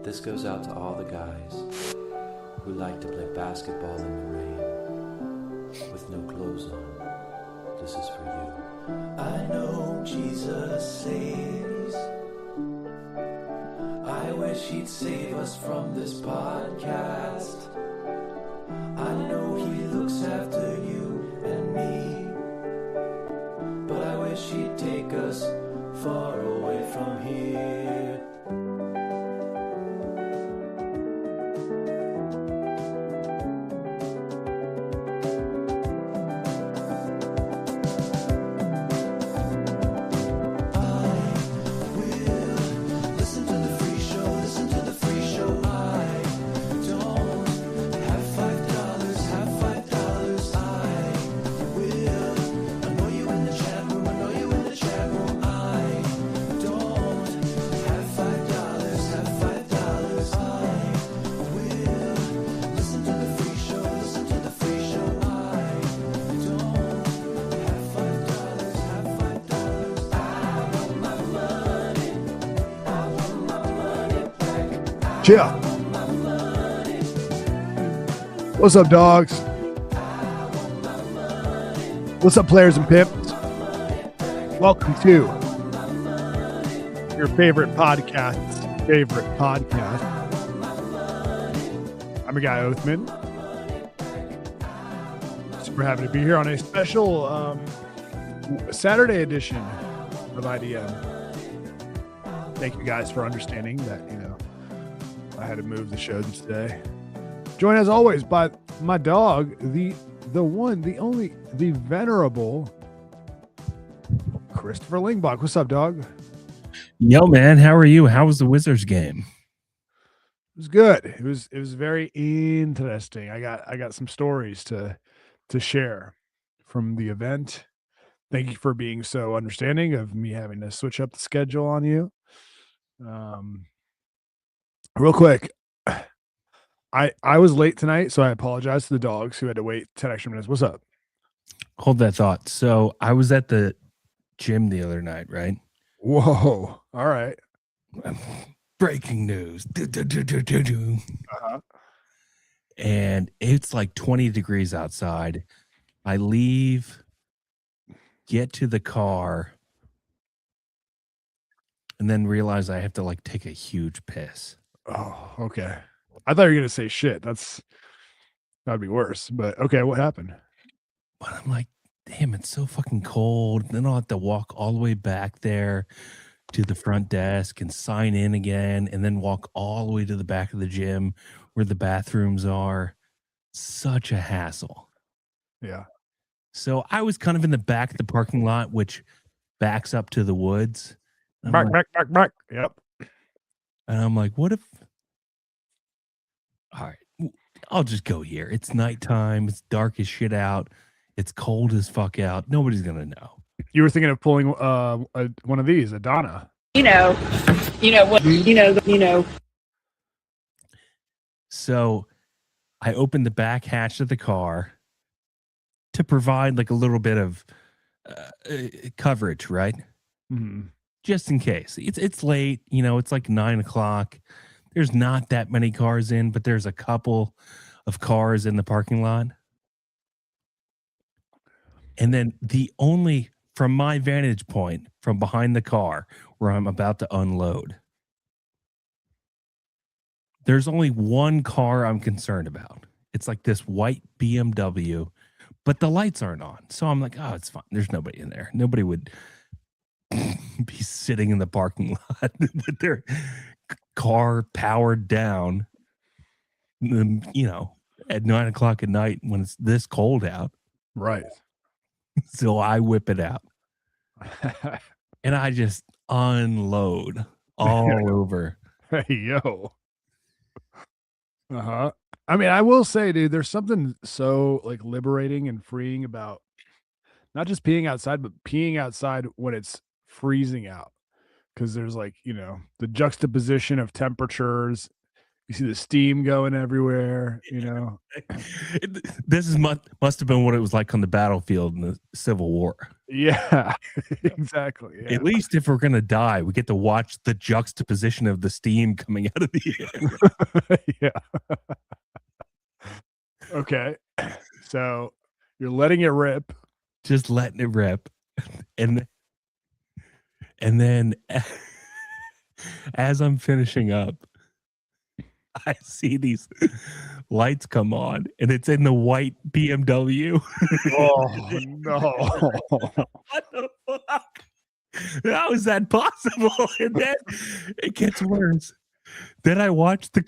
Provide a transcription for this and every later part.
This goes out to all the guys who like to play basketball in the rain with no clothes on. This is for you. I know Jesus saves. I wish he'd save us from this podcast. I know he looks after you and me, but I wish he'd take us far away from here. Yeah. What's up, dogs? What's up, players and pimps? Welcome to your favorite podcast. I'm a guy, Othman. Super happy to be here on a special Saturday edition of IDM. Thank you guys for understanding that, I had to move the show today. Joined as always by my dog, the one, the only, the venerable Christopher Lingbach. What's up, dog? Yo, man, how are you? How was the Wizards game? It was good. It was very interesting. I got some stories to share from the event. Thank you for being so understanding of me having to switch up the schedule on you. Real quick, I was late tonight, so I apologize to the dogs who had to wait 10 extra minutes. What's up? Hold that thought. So I was at the gym the other night, right? Whoa. All right. Breaking news. Uh-huh. And it's like 20 degrees outside. I leave, get to the car, and then realize I have to like take a huge piss. Oh, okay. I thought you were going to say shit. That'd be worse. But okay, what happened? But I'm like, damn, it's so fucking cold. Then I'll have to walk all the way back there to the front desk and sign in again, and then walk all the way to the back of the gym where the bathrooms are. Such a hassle. Yeah. So I was kind of in the back of the parking lot, which backs up to the woods. Back. Yep. And I'm like, what if... All right, I'll just go here. It's nighttime. It's dark as shit out. It's cold as fuck out. Nobody's going to know. You were thinking of pulling one of these, a Donna. So I opened the back hatch of the car to provide like a little bit of coverage, right? Mm-hmm. Just in case. It's late, it's like 9:00. There's not that many cars in, but there's a couple of cars in the parking lot. And then from my vantage point, from behind the car where I'm about to unload, there's only one car I'm concerned about. It's like this white BMW, but the lights aren't on. So I'm like, oh, it's fine. There's nobody in there. Nobody would be sitting in the parking lot with their car powered down, at 9:00 at night when it's this cold out. Right. So I whip it out and I just unload all over. Hey, yo. Uh-huh. I mean, I will say, dude, there's something so like liberating and freeing about not just peeing outside, but peeing outside when it's freezing out. Because there's like, the juxtaposition of temperatures. You see the steam going everywhere, you know. This is must have been what it was like on the battlefield in the Civil War. Yeah, exactly. Yeah. At least if we're gonna die, we get to watch the juxtaposition of the steam coming out of the air. Yeah. Okay. So you're letting it rip. Just letting it rip. And then as I'm finishing up, I see these lights come on, and it's in the white BMW. Oh no. What the fuck? How is that possible? And then it gets worse. Then I watched the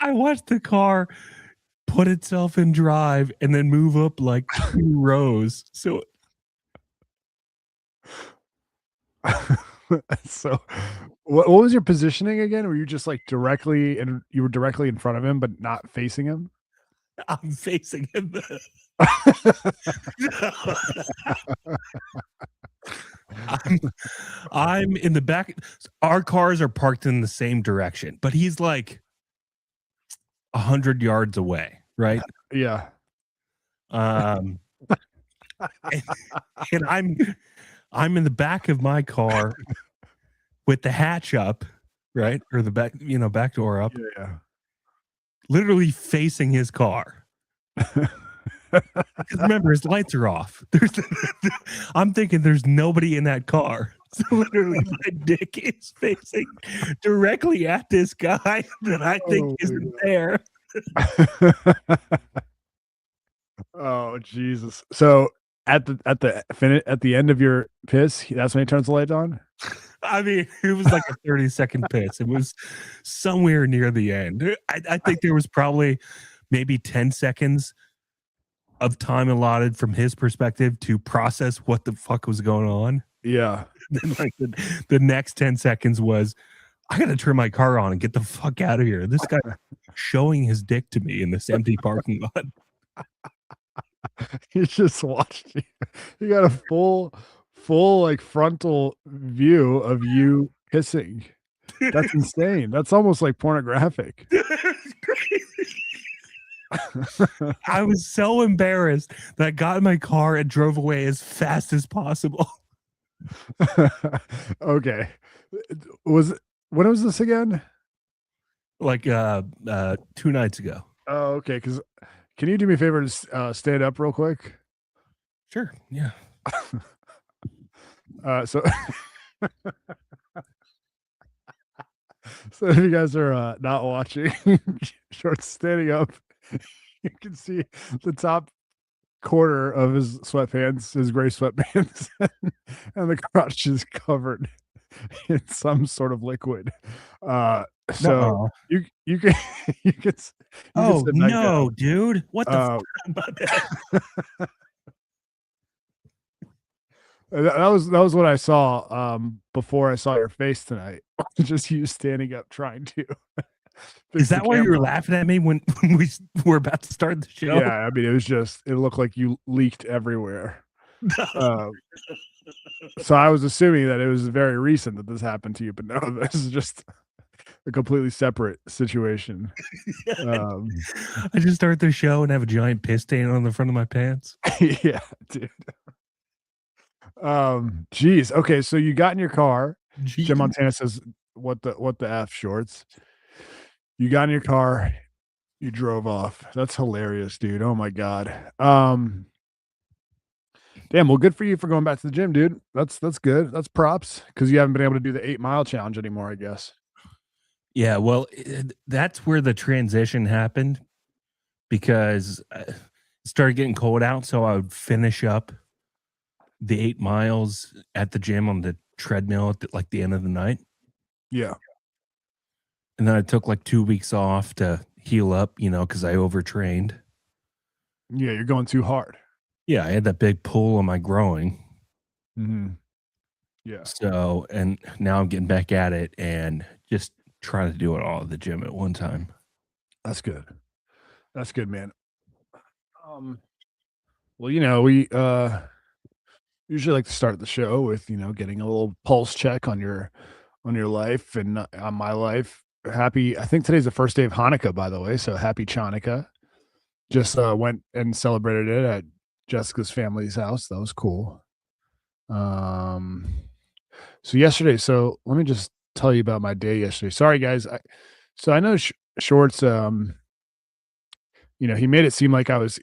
I watched the car put itself in drive and then move up like 2 rows. So So what was your positioning again? Were you just like directly and you were directly in front of him but not facing him? I'm facing him. I'm in the back. Our cars are parked in the same direction, but he's like 100 yards away, right? Yeah. And I'm in the back of my car with the hatch up, right? Or the back, back door up. Yeah. Literally facing his car. Remember, his lights are off. I'm thinking there's nobody in that car. So literally, my dick is facing directly at this guy that I think isn't there. Oh Jesus! So at the end of your piss, that's when he turns the light on. I mean, it was like a 30-second piss. It was somewhere near the end. I think there was probably maybe 10 seconds of time allotted from his perspective to process what the fuck was going on. Yeah. Then like the next 10 seconds was, I gotta turn my car on and get the fuck out of here. This guy showing his dick to me in this empty parking lot. He just watched you. You got a full like frontal view of you pissing. That's insane. That's almost like pornographic. I was so embarrassed that I got in my car and drove away as fast as possible. Okay. When was this again? Like 2 nights ago. Oh, okay. Because can you do me a favor to stand up real quick? Sure. Yeah. So if you guys are not watching, Short's standing up. You can see the top quarter of his sweatpants, his gray sweatpants, and the crotch is covered in some sort of liquid. So you can oh no, dude! What the fuck? That was what I saw before I saw your face tonight. Just you standing up trying to. Is that why you were laughing at me when we were about to start the show? Yeah, I mean, it looked like you leaked everywhere. So I was assuming that it was very recent that this happened to you, but no, this is just a completely separate situation. I just start the show and have a giant piss stain on the front of my pants. Yeah, dude. Geez. Okay, so you got in your car. Jeez. Jim Montana says, "What the F, Shorts?" You got in your car, you drove off. That's hilarious, dude. Oh my god. Damn. Well, good for you for going back to the gym, dude. That's good. That's props because you haven't been able to do the 8-mile challenge anymore, I guess. Yeah, well, that's where the transition happened because it started getting cold out, so I would finish up the 8 miles at the gym on the treadmill at the end of the night. Yeah. And then I took like 2 weeks off to heal up, because I overtrained. Yeah, you're going too hard. Yeah, I had that big pull on my groin. Mm-hmm. Yeah. So, and now I'm getting back at it and just trying to do it all at the gym at one time. That's good. That's good, man. Well, we usually like to start the show with, getting a little pulse check on your on your life and on my life. Happy. I think today's the first day of Hanukkah, by the way. So happy Chanukah. Just went and celebrated it at Jessica's family's house. That was cool. So yesterday, so let me just tell you about my day yesterday. Sorry, guys. So I know Shorts. He made it seem like I was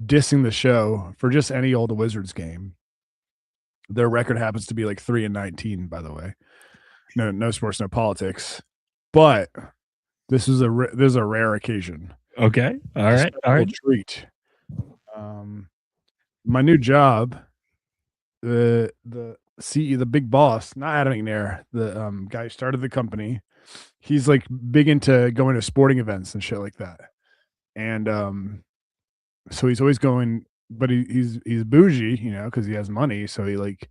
dissing the show for just any old Wizards game. Their record happens to be like 3-19, by the way. No sports, no politics. But this is a rare occasion. Okay. All right. Treat. My new job, the CEO, the big boss, not Adam McNair, the guy who started the company. He's like big into going to sporting events and shit like that. And so he's always going, but he's bougie, because he has money. So he like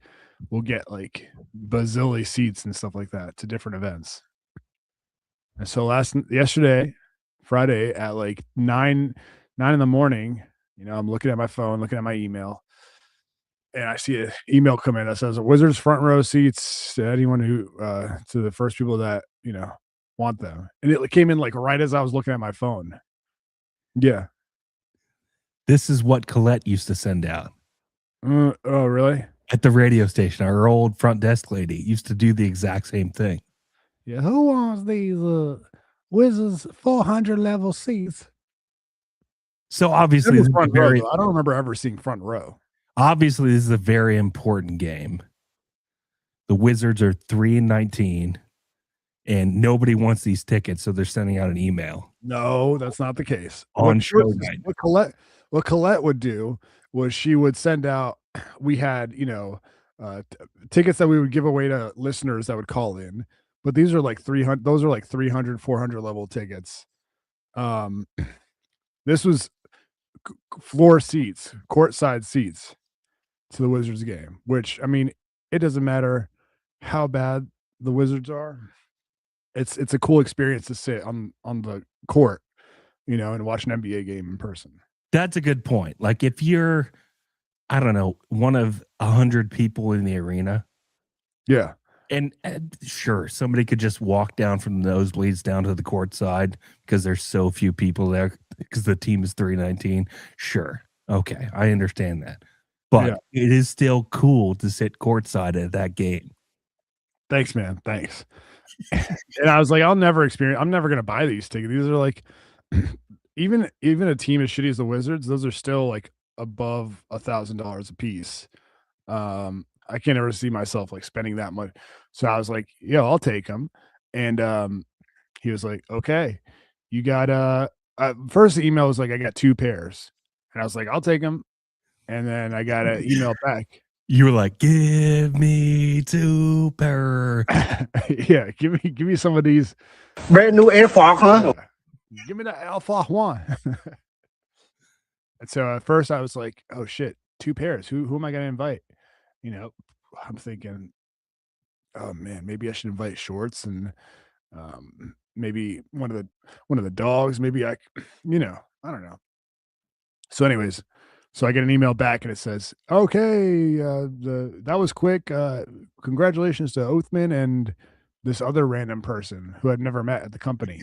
will get like bazilli seats and stuff like that to different events. And so yesterday, Friday at like 9 in the morning, I'm looking at my phone, looking at my email, and I see an email come in that says Wizards front row seats to anyone who to the first people that want them. And it came in like right as I was looking at my phone. Yeah. This is what Colette used to send out. Oh, really? At the radio station, our old front desk lady used to do the exact same thing. Yeah, who wants these Wizards 400 level seats? So obviously, this front row, I don't remember ever seeing front row. Obviously, this is a very important game. The Wizards are 3-19, and nobody wants these tickets, so they're sending out an email. No, that's not the case. On show night. What Colette would do was she would send out. We had tickets that we would give away to listeners that would call in, but these are like 300. Those are like 300, 400 level tickets. This was floor seats, courtside seats to the Wizards game, which, I mean, it doesn't matter how bad the Wizards are. It's a cool experience to sit on the court, and watch an NBA game in person. That's a good point. Like if you're, I don't know, one of 100 people in the arena. Yeah. And sure, somebody could just walk down from the nosebleeds down to the court side because there's so few people there because the team is 3-19. Sure. Okay. I understand that. But it is still cool to sit courtside at that game. Thanks, man. Thanks. And I was like, I'm never going to buy these tickets. These are like, even a team as shitty as the Wizards, those are still like above $1,000 a piece. I can't ever see myself like spending that much. So I was like, yeah, I'll take them. And he was like, okay, you got first the email was like, I got 2 pairs. And I was like, I'll take them. And then I got an email back. You were like, give me 2 pair. Yeah, give me some of these brand new Air Force, huh? Give me the Alpha One. And so at first I was like, oh shit, 2 pairs. Who am I gonna invite? I'm thinking, oh man, maybe I should invite Shorts and maybe one of the dogs. Maybe I don't know. So anyways, so I get an email back and it says, okay, that was quick. Congratulations to Othman and this other random person who I'd never met at the company.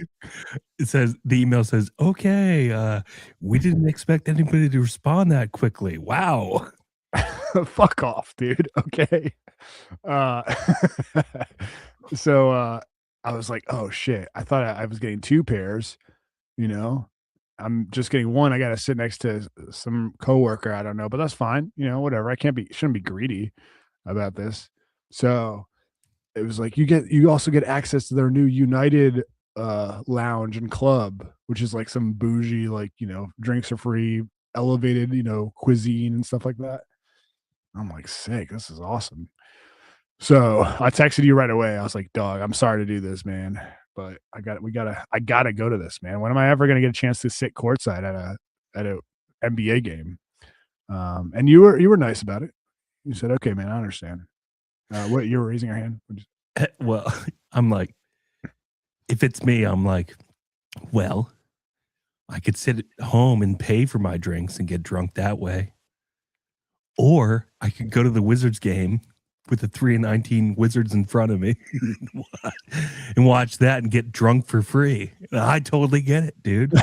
The email says, okay, we didn't expect anybody to respond that quickly. Wow. Fuck off, dude. Okay. So I was like, oh shit. I thought I was getting 2 pairs, I'm just getting 1. I got to sit next to some coworker. I don't know, but that's fine. Whatever. Shouldn't be greedy about this. So it was like, you also get access to their new United lounge and club, which is like some bougie, like, drinks are free, elevated, cuisine and stuff like that. I'm like, sick. This is awesome. So I texted you right away. I was like, dog, I'm sorry to do this, man, but I gotta go to this, man. When am I ever gonna get a chance to sit courtside at a NBA game? And you were nice about it. You said, okay, man, I understand. What, you were raising your hand? Well, I'm like, if it's me, I'm like, well, I could sit at home and pay for my drinks and get drunk that way. Or I could go to the Wizards game with the 3-19 Wizards in front of me and watch that and get drunk for free. I totally get it, dude.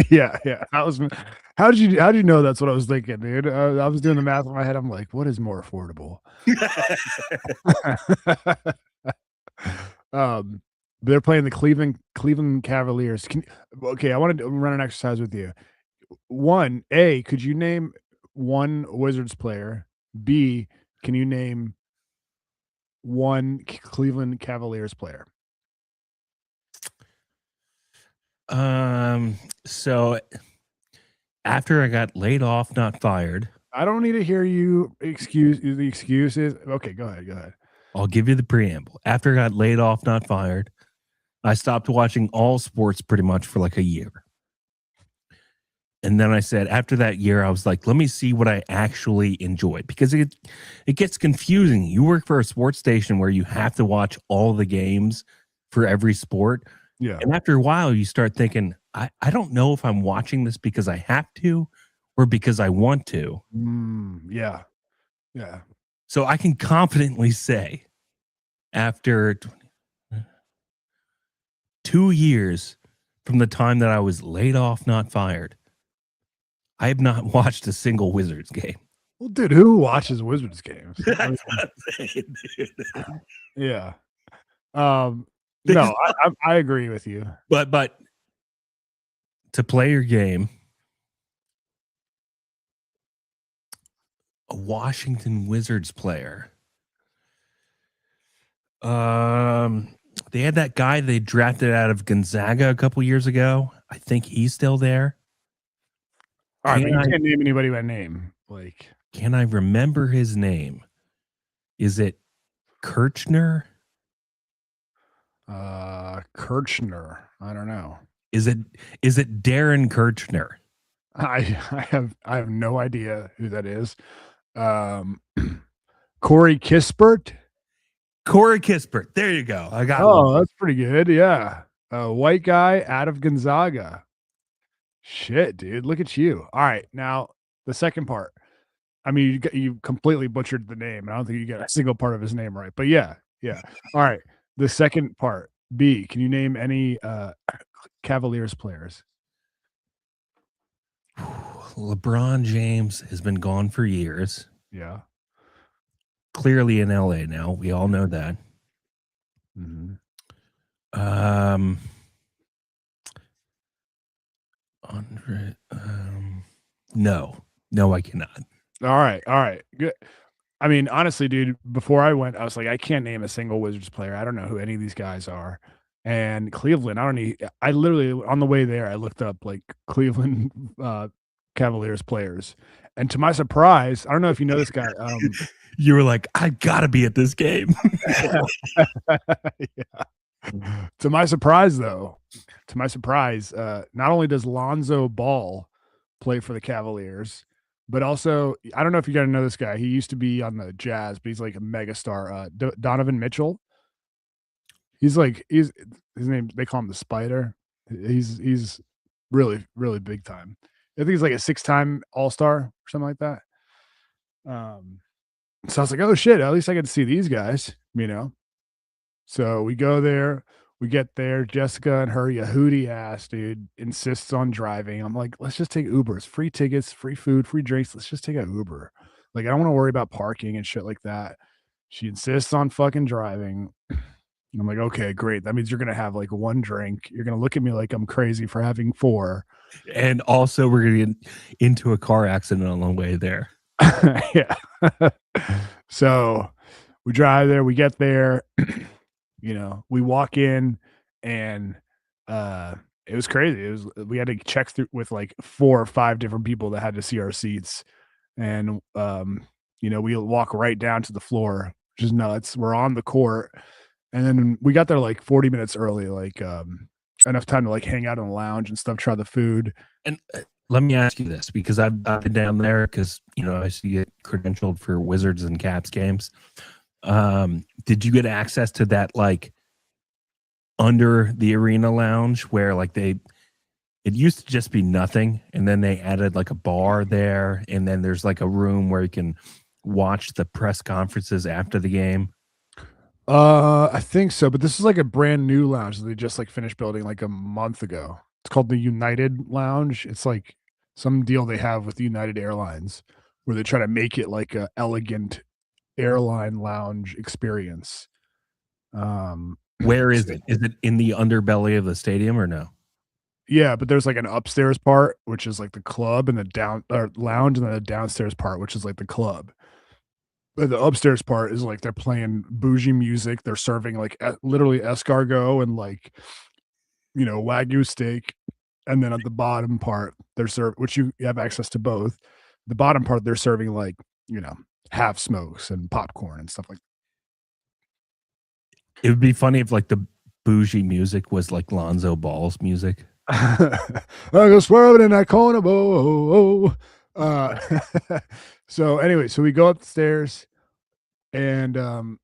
Yeah. How did you know that's what I was thinking, dude? I was doing the math in my head. I'm like, what is more affordable? They're playing the Cleveland Cavaliers. Okay, I wanted to run an exercise with you. One, A, could you name one Wizards player? B, can you name one Cleveland Cavaliers player? So after I got laid off, not fired, I don't need to hear you excuse the excuses. Okay, go ahead. I'll give you the preamble. After I got laid off, not fired, I stopped watching all sports pretty much for like a year. And then I said, after that year, I was like, let me see what I actually enjoy, because it gets confusing. You work for a sports station where you have to watch all the games for every sport. Yeah. And after a while, you start thinking, I don't know if I'm watching this because I have to or because I want to. Yeah. So I can confidently say, after 2 years from the time that I was laid off, not fired, I have not watched a single Wizards game. Well, dude, who watches Wizards games? That's what I'm saying, dude. Yeah. No, I agree with you. But to play your game, a Washington Wizards player. They had that guy they drafted out of Gonzaga a couple years ago. I think he's still there. All right, but you can't name anybody by name. Like, can I remember his name? Is it Kirchner? Kirchner. I don't know. Is it Darren Kirchner? I have no idea who that is. Corey Kispert. Corey Kispert. There you go. I got one. That's pretty good. Yeah. A white guy out of Gonzaga. Shit, dude. Look at you. All right. Now, the second part. I mean, you completely butchered the name. I don't think you got a single part of his name right. But yeah. All right. The second part. B. Can you name any Cavaliers players? LeBron James has been gone for years. Yeah. Clearly in LA now. We all know that. Mm-hmm. Andre, no, I cannot. All right. Good. I mean, honestly, dude, before I went, I was like, I can't name a single Wizards player. I don't know who any of these guys are. And Cleveland, I literally, on the way there, I looked up like Cleveland Cavaliers players. And to my surprise, I don't know if you know this guy. You were like, I gotta be at this game. Yeah. To my surprise, though, not only does Lonzo Ball play for the Cavaliers, but also, I don't know if you got to know this guy. He used to be on the Jazz, but he's like a megastar. Donovan Mitchell. He's his name. They call him the Spider. He's really, really big time. I think he's like a 6-time All-Star or something like that. So I was like, oh shit, at least I get to see these guys, you know? So we go there, we get there. Jessica and her Yehudi ass, dude, insists on driving. I'm like, let's just take Ubers, free tickets, free food, free drinks. Let's just take an Uber. Like, I don't want to worry about parking and shit like that. She insists on fucking driving. And I'm like, okay, great. That means you're going to have like one drink. You're going to look at me like I'm crazy for having 4. And also we're going to get into a car accident on the way there. Yeah. So we drive there, we get there, we walk in, and it was crazy. We had to check through with like 4 or 5 different people that had to see our seats. And we walk right down to the floor, which is nuts. We're on the court. And then we got there like 40 minutes early, like enough time to like hang out in the lounge and stuff, try the food. And let me ask you this, because I've been down there because, I see you get credentialed for Wizards and Caps games. Did you get access to that, like, under the arena lounge where, like, it used to just be nothing, and then they added, like, a bar there, and then there's, like, a room where you can watch the press conferences after the game? I think so, but this is like a brand new lounge that they just like finished building like a month ago. It's called the United Lounge. It's like some deal they have with United Airlines where they try to make it like a elegant airline lounge experience. Where is it? Is it in the underbelly of the stadium or no? Yeah, but there's like an upstairs part, which is like the club, and the down or lounge, and then the downstairs part, which is like the club. But the upstairs part is like they're playing bougie music. They're serving like literally escargot and like Wagyu steak, and then at the bottom part they're serving, which you have access to both. The bottom part they're serving like half smokes and popcorn and stuff like. It would be funny if like the bougie music was like Lonzo Ball's music. I go swerving in that corner, so anyway, so we go upstairs, and I'm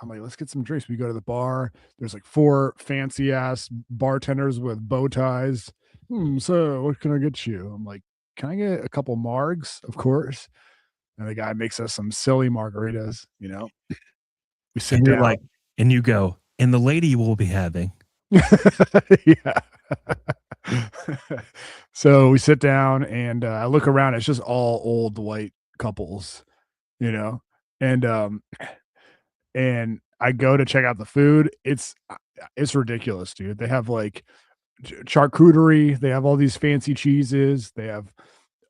like, let's get some drinks. We go to the bar. There's like 4 fancy ass bartenders with bow ties. So what can I get you? I'm like, can I get a couple margs? Of course. And the guy makes us some silly margaritas. We sit and down. you're like, and you go, and the lady will be having. Yeah. So we sit down, and I look around. It's just all old white couples, and I go to check out the food. It's ridiculous, dude. They have like charcuterie. They have all these fancy cheeses. They have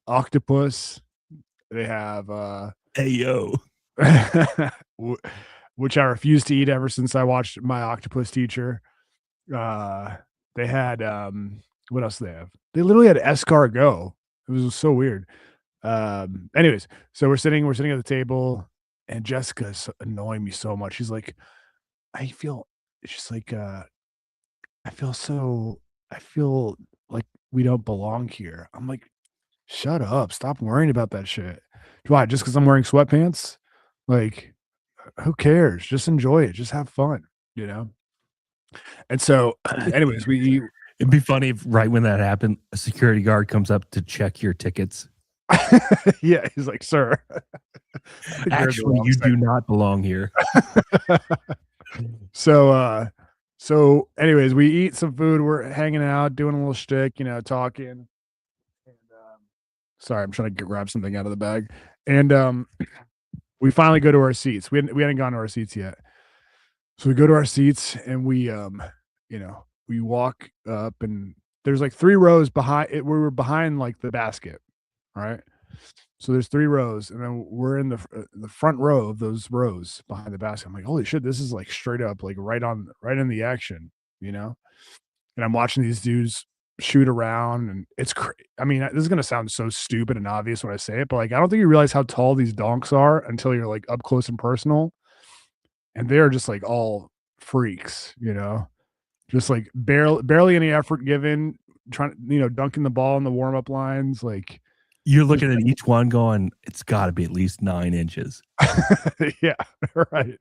octopus. They have Hey yo, which I refuse to eat ever since I watched My Octopus Teacher. They had what else do they have? They literally had escargot. It was so weird. Anyways, so we're sitting at the table, and Jessica's annoying me so much. She's like, she's like, I feel like we don't belong here. I'm like, shut up. Stop worrying about that shit. Why? Just because I'm wearing sweatpants? Like, who cares? Just enjoy it. Just have fun, And so, anyways, it'd be funny if right when that happened, a security guard comes up to check your tickets. Yeah, he's like, sir, actually, you do not belong here. So anyways, we eat some food. We're hanging out, doing a little shtick, talking. And sorry, I'm trying to grab something out of the bag. And we finally go to our seats. We hadn't gone to our seats yet. So we go to our seats, and we walk up, and there's like 3 rows behind it. We were behind like the basket. All right. So there's 3 rows, and then we're in the front row of those rows behind the basket. I'm like, holy shit, this is like straight up, like right in the action, And I'm watching these dudes shoot around, and it's I mean, this is gonna sound so stupid and obvious when I say it, but like, I don't think you realize how tall these donks are until you're like up close and personal, and they're just like all freaks, just like barely any effort given, trying, dunking the ball in the warm up lines, like. You're looking at each one going, it's got to be at least 9 inches. Yeah, right.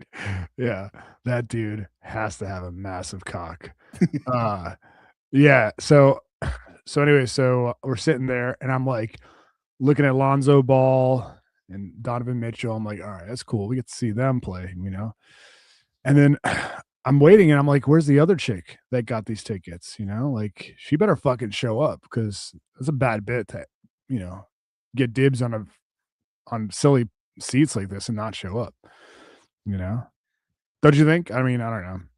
Yeah, that dude has to have a massive cock. Yeah. So anyway, so we're sitting there, and I'm like looking at Lonzo Ball and Donovan Mitchell. I'm like, all right, that's cool. We get to see them play, And then I'm waiting, and I'm like, where's the other chick that got these tickets? Like, she better fucking show up, because it's a bad bit to, get dibs on silly seats like this and not show up. Don't you think? I mean, I don't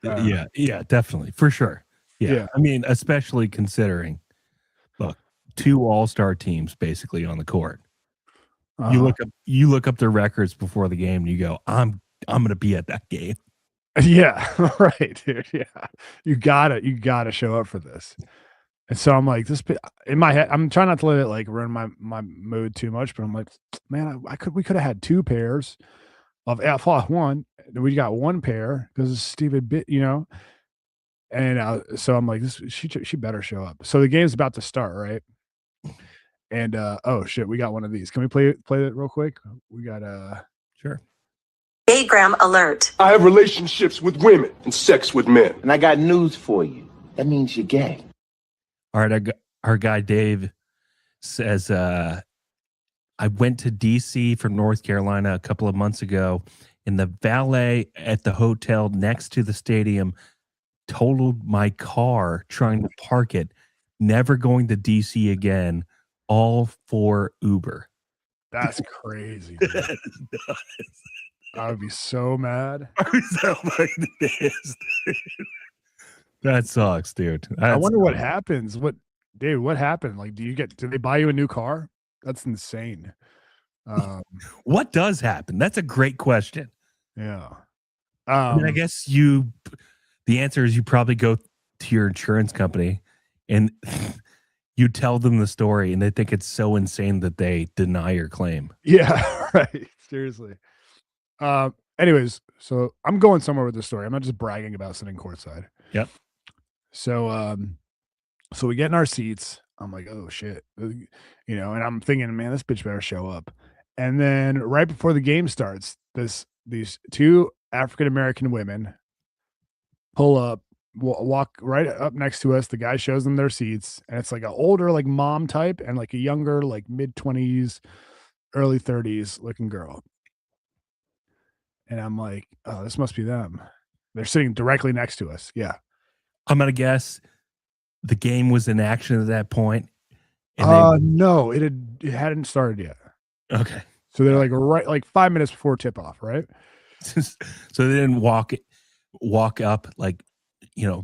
know. Yeah, definitely, for sure. Yeah. I mean, especially considering, look, 2 all-star teams basically on the court. You look up their records before the game, and you go, I'm gonna be at that game. Yeah, right, dude. Yeah, you gotta show up for this. And so I'm like, this in my head, I'm trying not to let it like ruin my mood too much, but I'm like, man, we could have had 2 pairs of F1. We got 1 pair because it's stupid bit, And so I'm like, she better show up. So the game's about to start, right? And oh shit, we got one of these. Can we play it real quick? We got sure. Daygram alert. I have relationships with women and sex with men. And I got news for you. That means you're gay. All right, our guy Dave says I went to DC from North Carolina a couple of months ago, and the valet at the hotel next to the stadium totaled my car trying to park it, never going to DC again, all for Uber. That's crazy, dude. I would be so mad. That sucks, dude. I wonder what happens. What happened? Like, do they buy you a new car? That's insane. What does happen? That's a great question. Yeah. I mean, I guess the answer is you probably go to your insurance company and you tell them the story and they think it's so insane that they deny your claim. Yeah, right. Seriously. Anyways, so I'm going somewhere with this story. I'm not just bragging about sitting courtside. Yep. So, so we get in our seats. I'm like, oh shit, and I'm thinking, man, this bitch better show up. And then right before the game starts, these two African American women pull up, walk right up next to us. The guy shows them their seats, and it's like an older, like mom type, and like a younger, like mid-20s, early 30s looking girl. And I'm like, oh, this must be them. They're sitting directly next to us. Yeah. I'm gonna guess the game was in action at that point. And no, it hadn't started yet. Okay. So they're like 5 minutes before tip off, right? So they didn't walk up like,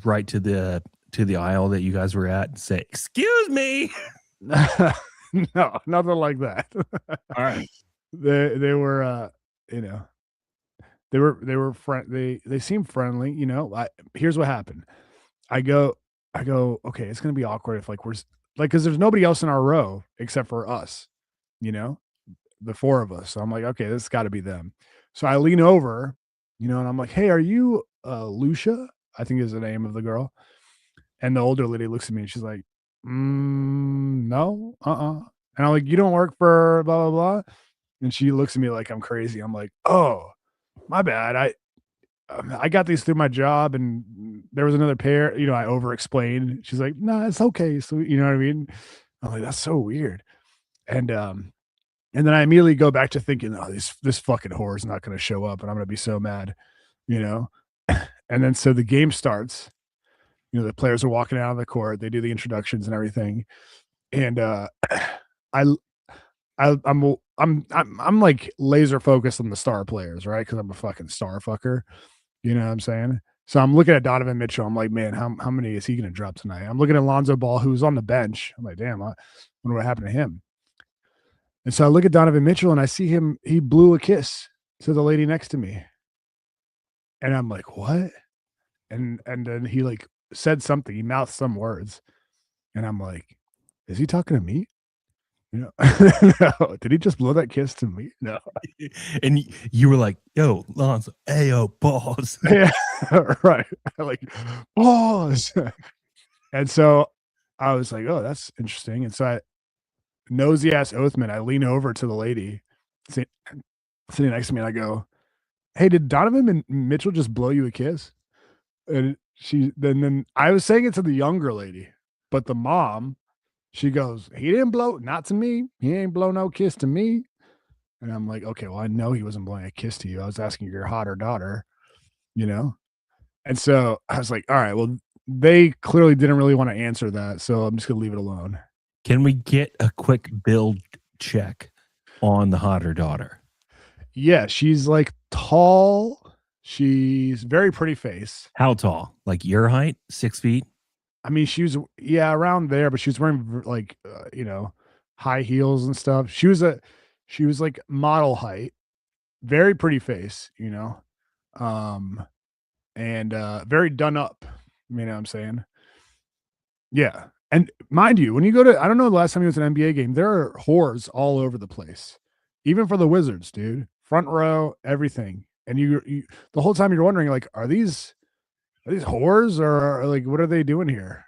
right to the aisle that you guys were at and say, "Excuse me." No, nothing like that. All right. They were they were they seemed friendly, here's what happened. I go, okay, it's gonna be awkward if we're because there's nobody else in our row except for us, the four of us. So I'm like, okay, this got to be them. So I lean over, and I'm like, hey, are you Lucia? I think is the name of the girl. And the older lady looks at me and she's like, no, And I'm like, you don't work for blah, blah, blah. And she looks at me like I'm crazy. I'm like, oh, my bad. I got these through my job and there was another pair, I over explained. She's like, no, it's okay. So, you know what I mean? I'm like, that's so weird. And then I immediately go back to thinking, oh, this fucking whore is not going to show up and I'm going to be so mad, And then so the game starts, the players are walking out of the court. They do the introductions and everything. And I'm like laser focused on the star players, right? Because I'm a fucking star fucker. You know what I'm saying? So I'm looking at Donovan Mitchell. I'm like, man, how many is he going to drop tonight? I'm looking at Lonzo Ball, who's on the bench. I'm like, damn, I wonder what happened to him. And so I look at Donovan Mitchell and I see him. He blew a kiss to the lady next to me. And I'm like, what? And then he like said something. He mouthed some words. And I'm like, is he talking to me? No. Did he just blow that kiss to me? No. And you were like, yo, Lonzo, ayo, balls. Yeah, right. Like, balls. And so I was like, oh, that's interesting. And so nosy ass Othman, I lean over to the lady sitting next to me and I go, hey, did Donovan Mitchell just blow you a kiss? And then I was saying it to the younger lady, but the mom, she goes, he didn't blow, not to me. He ain't blow no kiss to me. And I'm like, okay, well, I know he wasn't blowing a kiss to you. I was asking your hotter daughter, And so I was like, all right, well, they clearly didn't really want to answer that. So I'm just going to leave it alone. Can we get a quick build check on the hotter daughter? Yeah, she's like tall. She's very pretty face. How tall? Like your height? 6 feet? I mean, she was, around there, but she was wearing like, high heels and stuff. She was like model height, very pretty face, and very done up. You know what I'm saying? Yeah. And mind you, when you go to, I don't know the last time you was an NBA game, there are whores all over the place, even for the Wizards, dude. Front row, everything. And you the whole time you're wondering, like, are these whores or like, what are they doing here?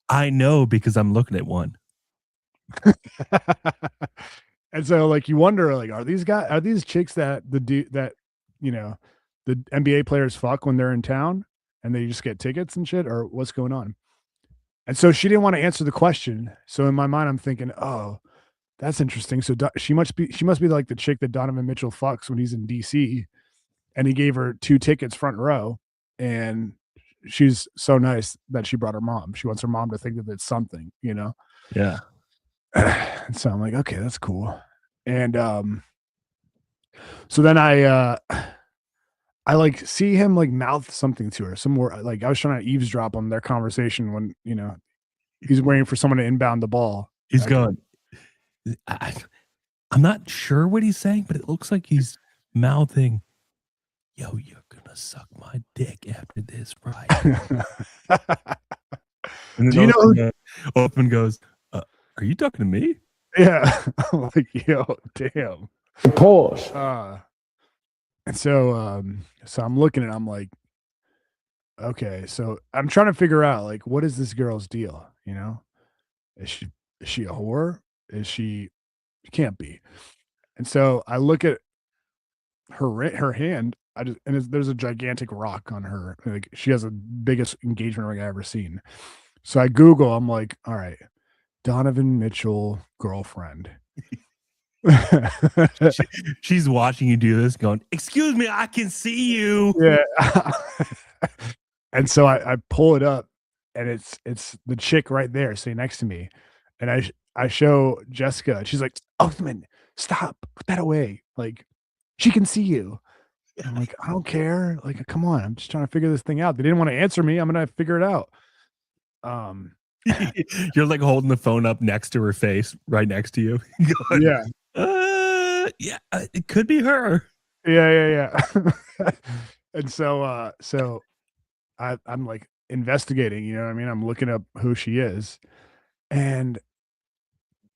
I know because I'm looking at one. And so like, you wonder, like, are these chicks that the NBA players fuck when they're in town and they just get tickets and shit, or what's going on? And so she didn't want to answer the question. So in my mind, I'm thinking, oh, That's interesting. So she must be like the chick that Donovan Mitchell fucks when he's in DC, and he gave her 2 tickets front row, and she's so nice that she brought her mom. She wants her mom to think that it's something, you know. Yeah. So I'm like, okay, that's cool. And so then I like see him like mouth something to her. Some more like I was trying to eavesdrop on their conversation when, you know, he's waiting for someone to inbound the ball. He's going, I'm not sure what he's saying, but it looks like he's mouthing, yo, you're gonna suck my dick after this, right? And Do you know Othman goes, are you talking to me? Yeah. I'm like, yo, damn. Pause. And so so I'm looking and I'm like, okay, so I'm trying to figure out like what is this girl's deal, you know? Is she a whore? She can't be. And so I look at her hand. There's a gigantic rock on her. Like she has the biggest engagement ring I ever seen. So I Google. I'm like, all right, Donovan Mitchell girlfriend. She's watching you do this, going, "Excuse me, I can see you." Yeah. And so I pull it up, and it's the chick right there sitting next to me, and I show Jessica. And she's like, "Othman, stop, put that away. Like, she can see you." And I'm like, "I don't care. Like, come on, I'm just trying to figure this thing out." They didn't want to answer me. I'm gonna figure it out. You're like holding the phone up next to her face, right next to you. Going, yeah, it could be her. yeah. And so I'm like investigating. You know what I mean? I'm looking up who she is, and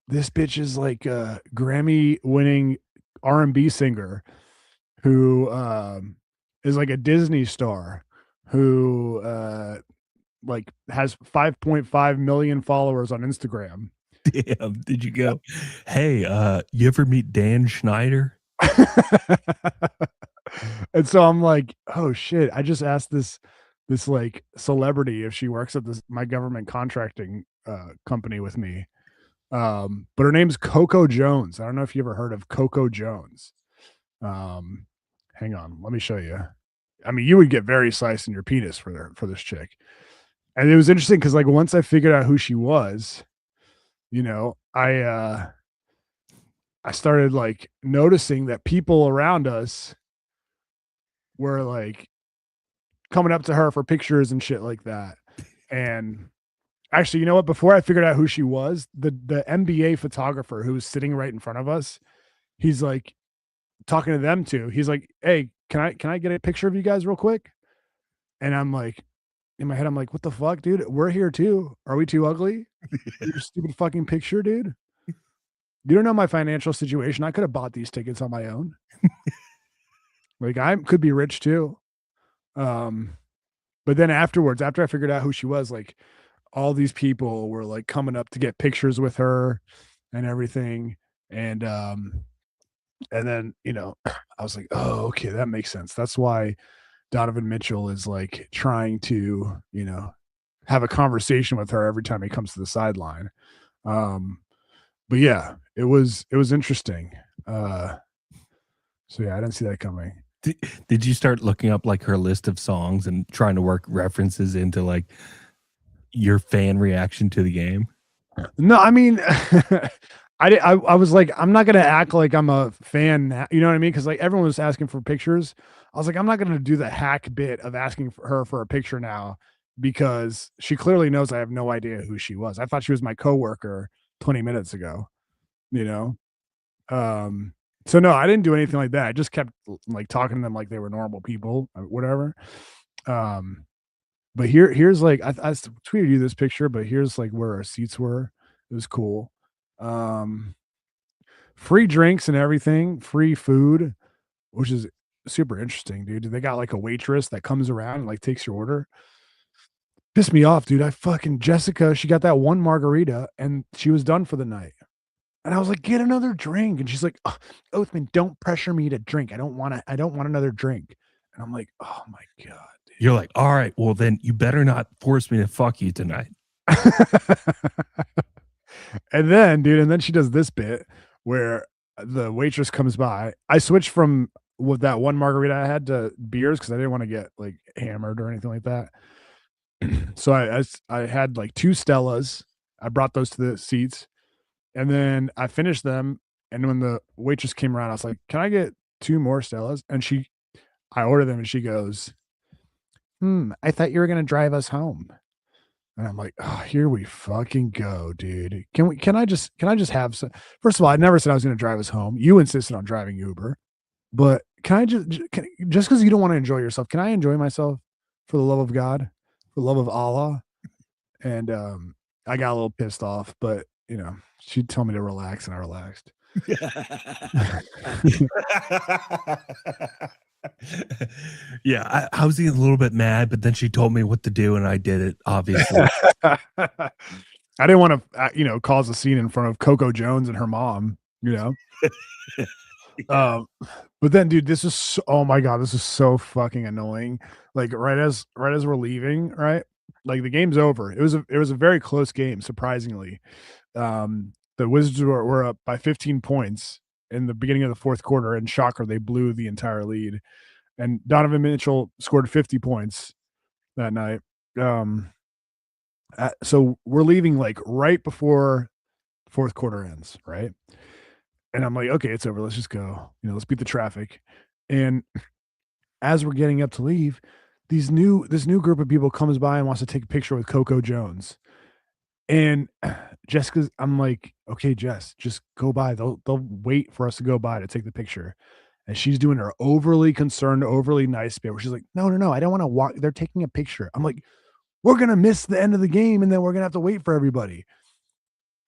this bitch is like a Grammy-winning R&B singer who is like a Disney star who like has 5.5 million followers on Instagram. Damn, did you go, hey, you ever meet Dan Schneider? And so I'm like, oh shit, I just asked this like celebrity if she works at my government contracting company with me. But her name's Coco Jones. I don't know if you ever heard of Coco Jones. Hang on, let me show you. I mean, you would get very sliced in your penis for this chick. And it was interesting because like once I figured out who she was, you know, I started like noticing that people around us were like coming up to her for pictures and shit like that. And actually, you know what? Before I figured out who she was, the NBA photographer who was sitting right in front of us, he's like talking to them too. He's like, "Hey, can I get a picture of you guys real quick?" And I'm like, in my head, I'm like, "What the fuck, dude? We're here too. Are we too ugly? Your stupid fucking picture, dude. You don't know my financial situation. I could have bought these tickets on my own. Like I could be rich too." But then afterwards, after I figured out who she was, like all these people were like coming up to get pictures with her and everything. And then, you know, I was like, oh, okay, that makes sense. That's why Donovan Mitchell is like trying to, you know, have a conversation with her every time he comes to the sideline. But yeah, it was interesting. So yeah, I didn't see that coming. Did you start looking up like her list of songs and trying to work references into like your fan reaction to the game? No, I mean, I was like, I'm not gonna act like I'm a fan, you know what I mean? Because like everyone was asking for pictures. I was like, I'm not gonna do the hack bit of asking for her for a picture now because she clearly knows I have no idea who she was. I thought she was my coworker 20 minutes ago, you know. So no, I didn't do anything like that. I just kept like talking to them like they were normal people, whatever. But here's like I tweeted you this picture, but here's like where our seats were. It was cool. Free drinks and everything, free food, which is super interesting, dude. They got like a waitress that comes around and like takes your order. Pissed me off, dude. Jessica, she got that one margarita and she was done for the night. And I was like, get another drink. And she's like, oh, Othman, don't pressure me to drink. I don't want another drink. And I'm like, oh my God. Dude. You're like, all right, well then you better not force me to fuck you tonight. And then she does this bit where the waitress comes by. I switched from with that one margarita I had to beers because I didn't want to get like hammered or anything like that. So I had like 2 Stellas. I brought those to the seats, and then I finished them. And when the waitress came around, I was like, "Can I get 2 more Stellas?" And I ordered them, and she goes, I thought you were gonna drive us home. And I'm like, oh, here we fucking go, dude. Can I just have some? First of all, I never said I was gonna drive us home. You insisted on driving Uber, but can I just because you don't want to enjoy yourself, can I enjoy myself for the love of God, for the love of Allah? And I got a little pissed off, but she told me to relax, and I relaxed. Yeah, I was getting a little bit mad, but then she told me what to do, and I did it. Obviously, I didn't want to, cause a scene in front of Coco Jones and her mom. But then, dude, oh my god, this is so fucking annoying. Like right as we're leaving, right? Like the game's over. It was a very close game, surprisingly. The Wizards were up by 15 points in the beginning of the fourth quarter, and shocker, they blew the entire lead. And Donovan Mitchell scored 50 points that night. So we're leaving like right before fourth quarter ends, right? And I'm like, okay, it's over. Let's just go. Let's beat the traffic. And as we're getting up to leave, this new group of people comes by and wants to take a picture with Coco Jones. And Jessica's, I'm like, okay, Jess, just go by. They'll wait for us to go by to take the picture. And she's doing her overly concerned, overly nice bit where she's like, no, I don't want to walk. They're taking a picture. I'm like, we're going to miss the end of the game, and then we're going to have to wait for everybody.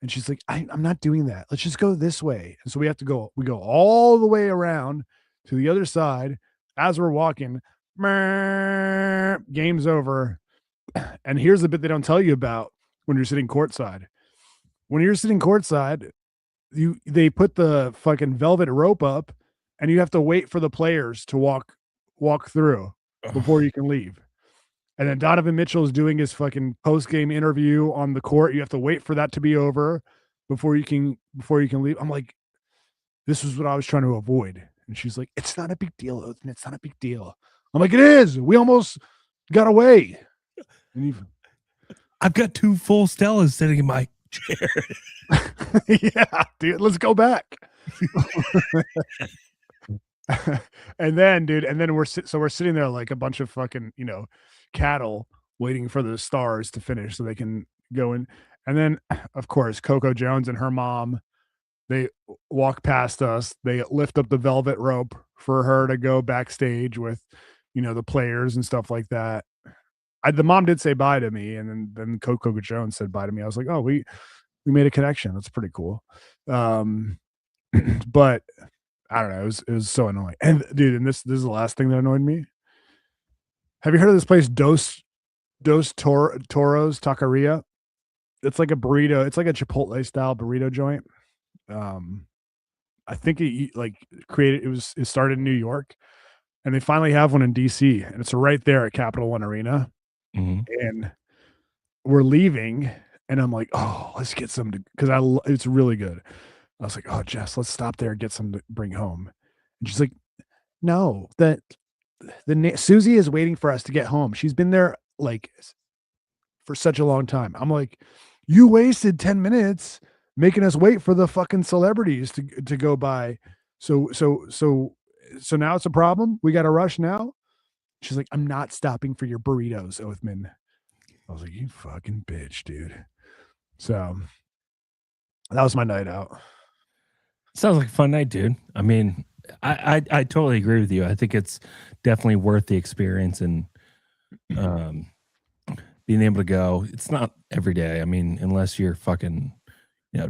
And she's like, I'm not doing that. Let's just go this way. And so we go all the way around to the other side. As we're walking, game's over. And here's the bit they don't tell you about when you're sitting courtside. When you're sitting courtside, they put the fucking velvet rope up, and you have to wait for the players to walk through before you can leave. And then Donovan Mitchell is doing his fucking post-game interview on the court. You have to wait for that to be over before you can leave. I'm like, this is what I was trying to avoid. And she's like, it's not a big deal, Othman. It's not a big deal. I'm like, it is. We almost got away. I've got 2 full Stellas sitting in my chair. Yeah, dude, let's go back. And then we're sitting there like a bunch of fucking, cattle waiting for the stars to finish so they can go in. And then, of course, Coco Jones and her mom, they walk past us. They lift up the velvet rope for her to go backstage with, the players and stuff like that. The mom did say bye to me, and then Coco Jones said bye to me. I was like, oh, we made a connection. That's pretty cool. But I don't know. It was so annoying. And dude, and this is the last thing that annoyed me. Have you heard of this place, Dos Toros Taqueria? It's like a burrito. It's like a Chipotle style burrito joint. I think it started in New York, and they finally have one in DC, and it's right there at Capital One Arena. Mm-hmm. And we're leaving, and I'm like, oh, let's get some because it's really good. I was like, oh, Jess, let's stop there and get some to bring home. And she's like, no, Susie is waiting for us to get home. She's been there like for such a long time. I'm like, you wasted 10 minutes making us wait for the fucking celebrities to go by. So now it's a problem. We got to rush now. She's like, I'm not stopping for your burritos, Othman. I was like, you fucking bitch, dude. So that was my night out. Sounds like a fun night, dude. I mean, I totally agree with you. I think it's definitely worth the experience and being able to go. It's not every day. I mean, unless you're fucking,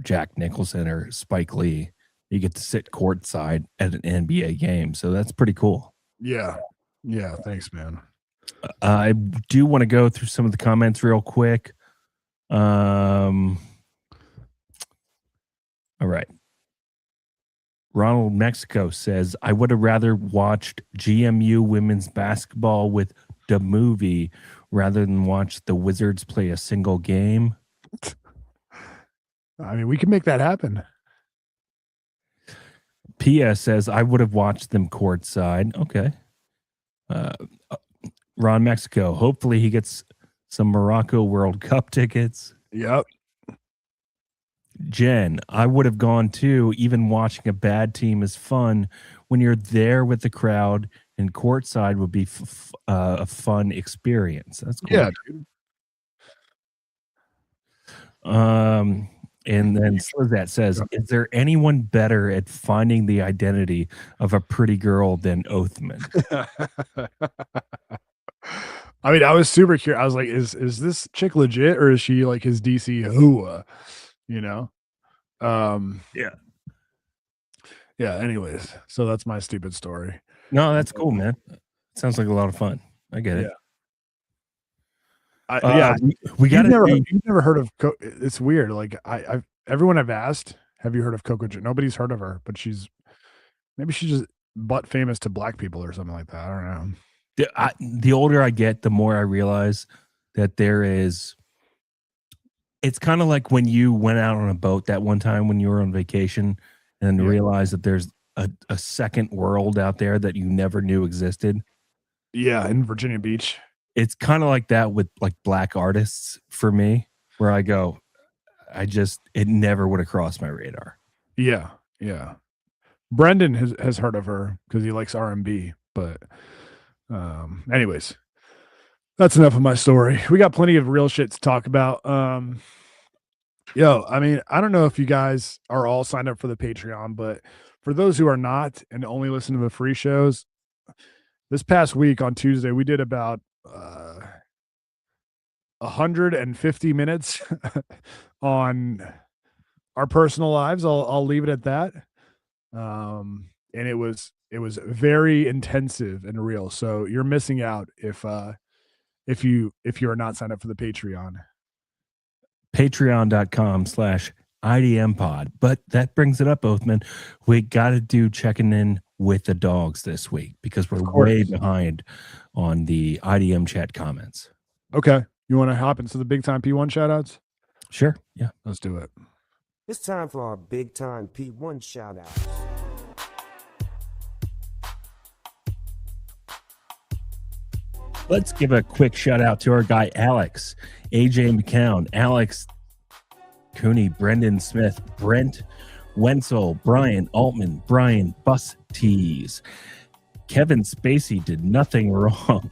Jack Nicholson or Spike Lee, you get to sit courtside at an NBA game. So that's pretty cool. Yeah. Yeah. Thanks, man. I do want to go through some of the comments real quick. All right. Ronald Mexico says, I would have rather watched GMU women's basketball with the movie rather than watch the Wizards play a single game. I mean, we can make that happen. Ps says I would have watched them courtside. Okay. Ron Mexico. Hopefully he gets some Morocco World Cup tickets. Yep. Jen, I would have gone too. Even watching a bad team is fun when you're there with the crowd, and courtside would be a fun experience. That's cool. Yeah, dude. And then Slizat says, is there anyone better at finding the identity of a pretty girl than Othman? I mean, I was super curious. I was like, is this chick legit or is she like his DC hua? You know? Yeah. Yeah, anyways. So that's my stupid story. No, that's cool, man. Sounds like a lot of fun. I get it. We got you've never heard of it's weird. Like everyone I've asked, have you heard of Coco Jones? Nobody's heard of her, but she's just butt famous to black people or something like that. I don't know. The older I get, the more I realize that it's kind of like when you went out on a boat that one time when you were on vacation and realized that there's a second world out there that you never knew existed. Yeah, in Virginia Beach. It's kind of like that with like black artists for me, where I go, it never would have crossed my radar. Yeah, yeah. Brendan has heard of her because he likes R&B, but anyways, that's enough of my story. We got plenty of real shit to talk about. I mean, I don't know if you guys are all signed up for the Patreon, but for those who are not and only listen to the free shows, this past week on Tuesday, we did about 150 minutes on our personal lives. I'll leave it at that. And it was very intensive and real. So you're missing out if you are not signed up for the Patreon. Patreon.com/IDM pod. But that brings it up, Othman. We got to do checking in with the dogs this week because we're way behind on the IDM chat comments. Okay. You want to hop into the big time P1 shout outs? Sure. Yeah. Let's do it. It's time for our big time P1 shout outs. Let's give a quick shout out to our guy, Alex, AJ McCown, Alex Cooney, Brendan Smith, Brent Wenzel, Brian Altman, Brian Bustees, Kevin Spacey did nothing wrong,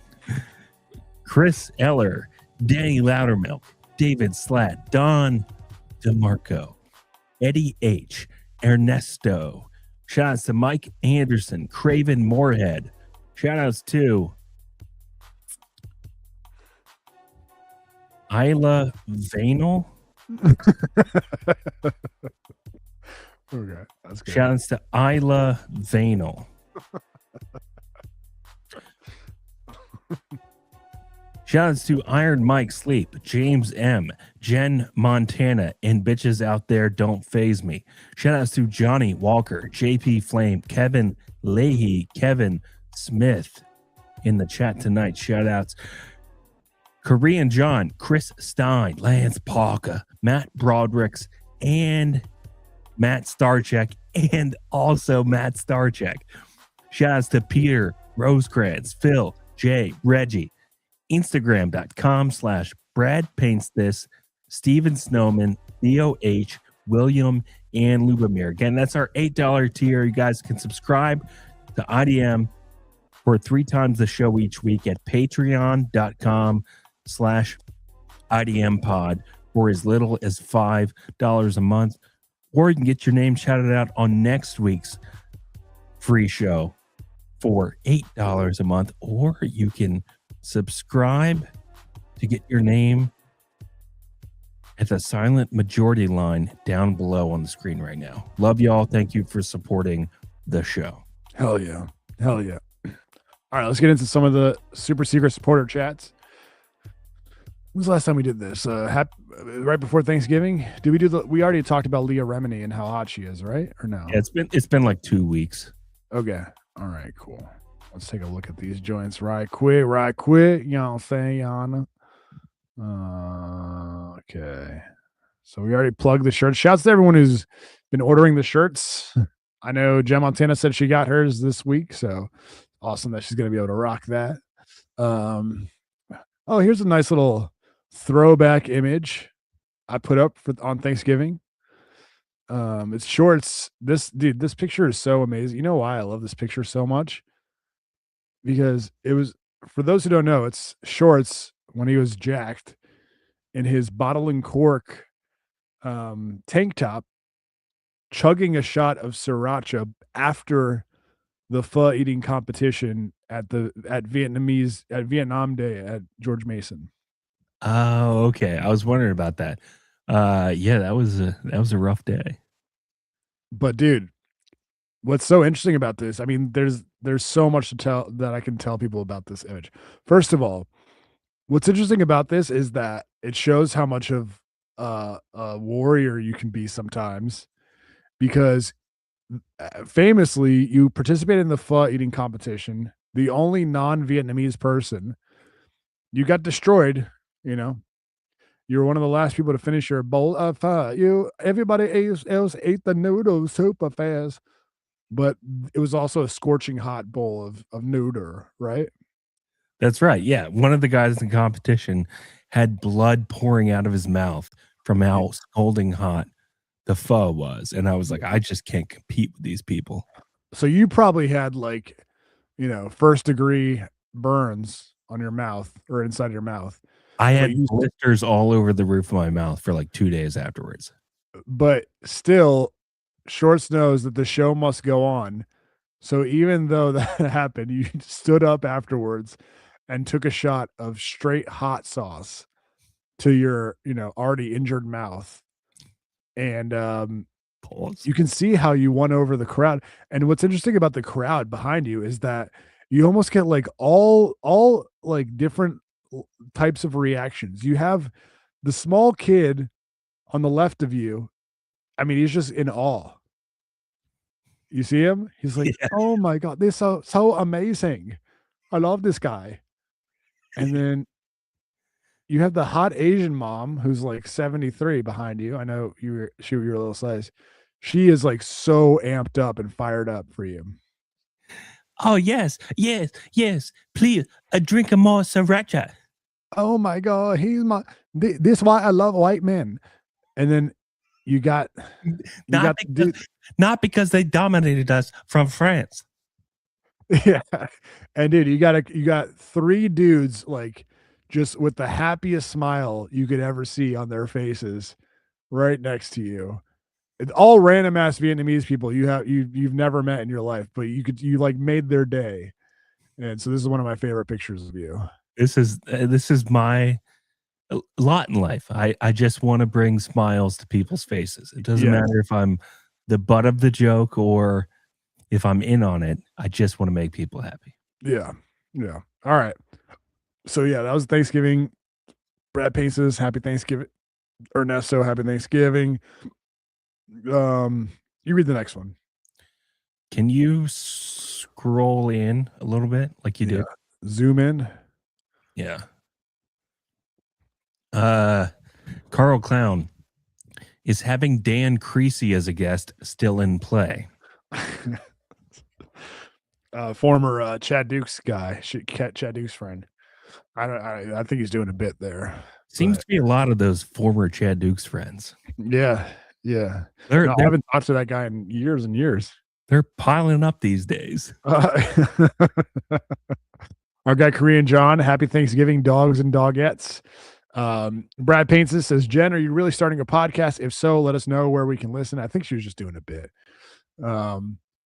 Chris Eller, Danny Loudermilk, David Slatt, Don DeMarco, Eddie H, Ernesto, shout outs to Mike Anderson, Craven Moorhead, shout outs to Isla Vanel. Okay, that's good. Shout outs to Isla Vanel. Shout outs to Iron Mike Sleep, James M, Jen Montana, and bitches out there don't phase me. Shout outs to Johnny Walker, JP Flame, Kevin Leahy, Kevin Smith in the chat tonight. Shout outs Korean John, Chris Stein, Lance Parker, Matt Brodricks, and Matt Starcheck, and also Matt Starcheck. Shout outs to Peter Rosecrans, Phil, Jay, Reggie, Instagram.com/Brad Paints This, Steven Snowman, Theo H, William, and Lubomir. Again, that's our $8 tier. You guys can subscribe to IDM for 3 times the show each week at patreon.com/IDM pod for as little as $5 a month. Or you can get your name shouted out on next week's free show for $8 a month. Or you can subscribe to get your name at the silent majority line down below on the screen right now. Love y'all. Thank you for supporting the show. Hell yeah. Hell yeah. All right, let's get into some of the super secret supporter chats. When was the last time we did this? Right before Thanksgiving? Did we do we already talked about Leah Remini and how hot she is, right? Or no? Yeah, it's been like 2 weeks. Okay. All right, cool. Let's take a look at these joints right quick. You know what I'm saying, Yana? Okay. So we already plugged the shirts. Shouts to everyone who's been ordering the shirts. I know Jen Montana said she got hers this week, so awesome that she's going to be able to rock that. Oh, here's a nice little throwback image I put up on Thanksgiving. It's shorts. This picture is so amazing. You know why I love this picture so much? Because it was, for those who don't know, it's Shorts when he was jacked in his bottle and cork tank top, chugging a shot of sriracha after the pho eating competition at Vietnam Day at George Mason. Oh, okay. I was wondering about that. Yeah, that was a rough day. But dude, what's so interesting about this? I mean, there's so much to tell that I can tell people about this image. First of all, what's interesting about this is that it shows how much of a warrior you can be sometimes, because famously you participated in the pho eating competition, the only non-Vietnamese person, you got destroyed, you know. You were one of the last people to finish your bowl of pho. Everybody else ate the noodles super fast, but it was also a scorching hot bowl of noodle, right? That's right. Yeah, one of the guys in competition had blood pouring out of his mouth from how scalding hot the pho was, and I was like, I just can't compete with these people. So you probably had first degree burns on your mouth or inside your mouth. I had blisters all over the roof of my mouth for like 2 days afterwards. But still, Shorts knows that the show must go on. So even though that happened, you stood up afterwards and took a shot of straight hot sauce to your, already injured mouth. And you can see how you won over the crowd. And what's interesting about the crowd behind you is that you almost get like all like different types of reactions. You have the small kid on the left of you. I mean, he's just in awe. You see him? He's like, yeah. Oh my God, this is so amazing. I love this guy. And then you have the hot Asian mom who's like 73 behind you. I know you're a little size. She is like so amped up and fired up for you. Oh, yes. Please, a drink of more sriracha. Oh my God, this is why I love white men. And then you got not because they dominated us from France. Yeah. And dude, you got 3 dudes like just with the happiest smile you could ever see on their faces right next to you. It's all random ass Vietnamese people you've never met in your life, but you like made their day. And so this is one of my favorite pictures of you. This is my lot in life. I just want to bring smiles to people's faces. It doesn't matter if I'm the butt of the joke or if I'm in on it. I just want to make people happy. Yeah. Yeah. All right. So yeah, that was Thanksgiving. Brad Payne says happy Thanksgiving. Ernesto, happy Thanksgiving. You read the next one. Can you scroll in a little bit like you did? Zoom in. Yeah. Carl Clown, is having Dan Creasy as a guest still in play? Former Chad Dukes guy, Chad Dukes friend. I think he's doing a bit there. Seems to be a lot of those former Chad Dukes friends. Yeah. I haven't talked to that guy in years and years. They're piling up these days. Our guy Korean John, happy Thanksgiving, dogs and dogettes. Brad Paints says, Jen, are you really starting a podcast? If so, let us know where we can listen. I think she was just doing a bit.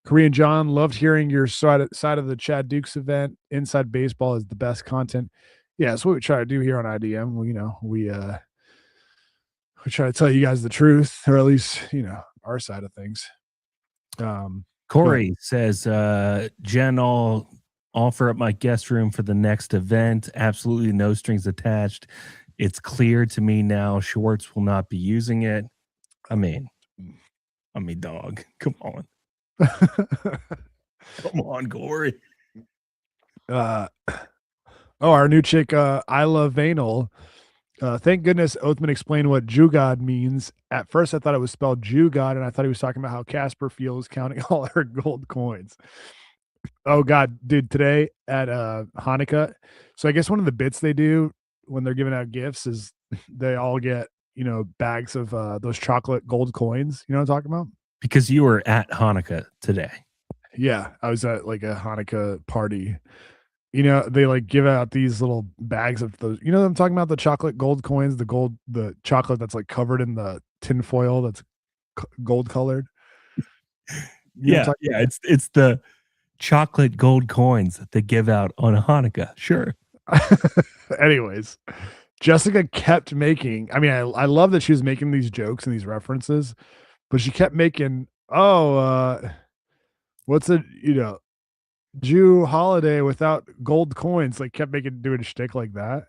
Korean John, loved hearing your side of the Chad Dukes event. Inside Baseball is the best content. Yeah, that's what we try to do here on IDM. Well, we try to tell you guys the truth, or at least, our side of things. Corey says, Jen, I'll offer up my guest room for the next event. Absolutely no strings attached. It's clear to me now Schwartz will not be using it. I mean, dog. Come on. Come on, Corey. Our new chick, I Love Vanal, Thank goodness Othman explained what Jugod means. At first, I thought it was spelled Jugod, and I thought he was talking about how Casper feels counting all her gold coins. Oh God, dude! Today at Hanukkah, so I guess one of the bits they do when they're giving out gifts is they all get bags of those chocolate gold coins. You know what I'm talking about? Because you were at Hanukkah today. Yeah, I was at like a Hanukkah party. They like give out these little bags of those. You know what I'm talking about? The chocolate gold coins, the chocolate that's like covered in the tin foil that's gold colored. Yeah, it's the chocolate gold coins that they give out on Hanukkah. Sure. Anyways, Jessica kept making. I mean, I love that she was making these jokes and these references, but she kept making. What's a Jew holiday without gold coins? Like kept doing a shtick like that.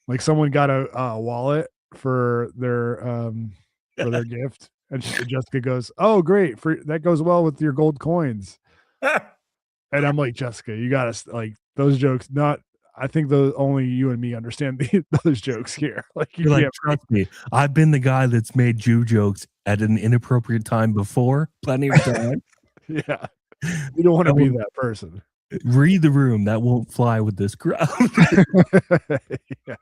Like someone got a wallet for their gift, and Jessica goes, "Oh, great! That goes well with your gold coins." And I'm like, Jessica, you gotta like those jokes. Not, I think those only you and me understand those jokes here. Like You're like, trust me, I've been the guy that's made Jew jokes at an inappropriate time before, plenty of time. Yeah, you don't want to be that person. Read the room. That won't fly with this crowd. Yeah.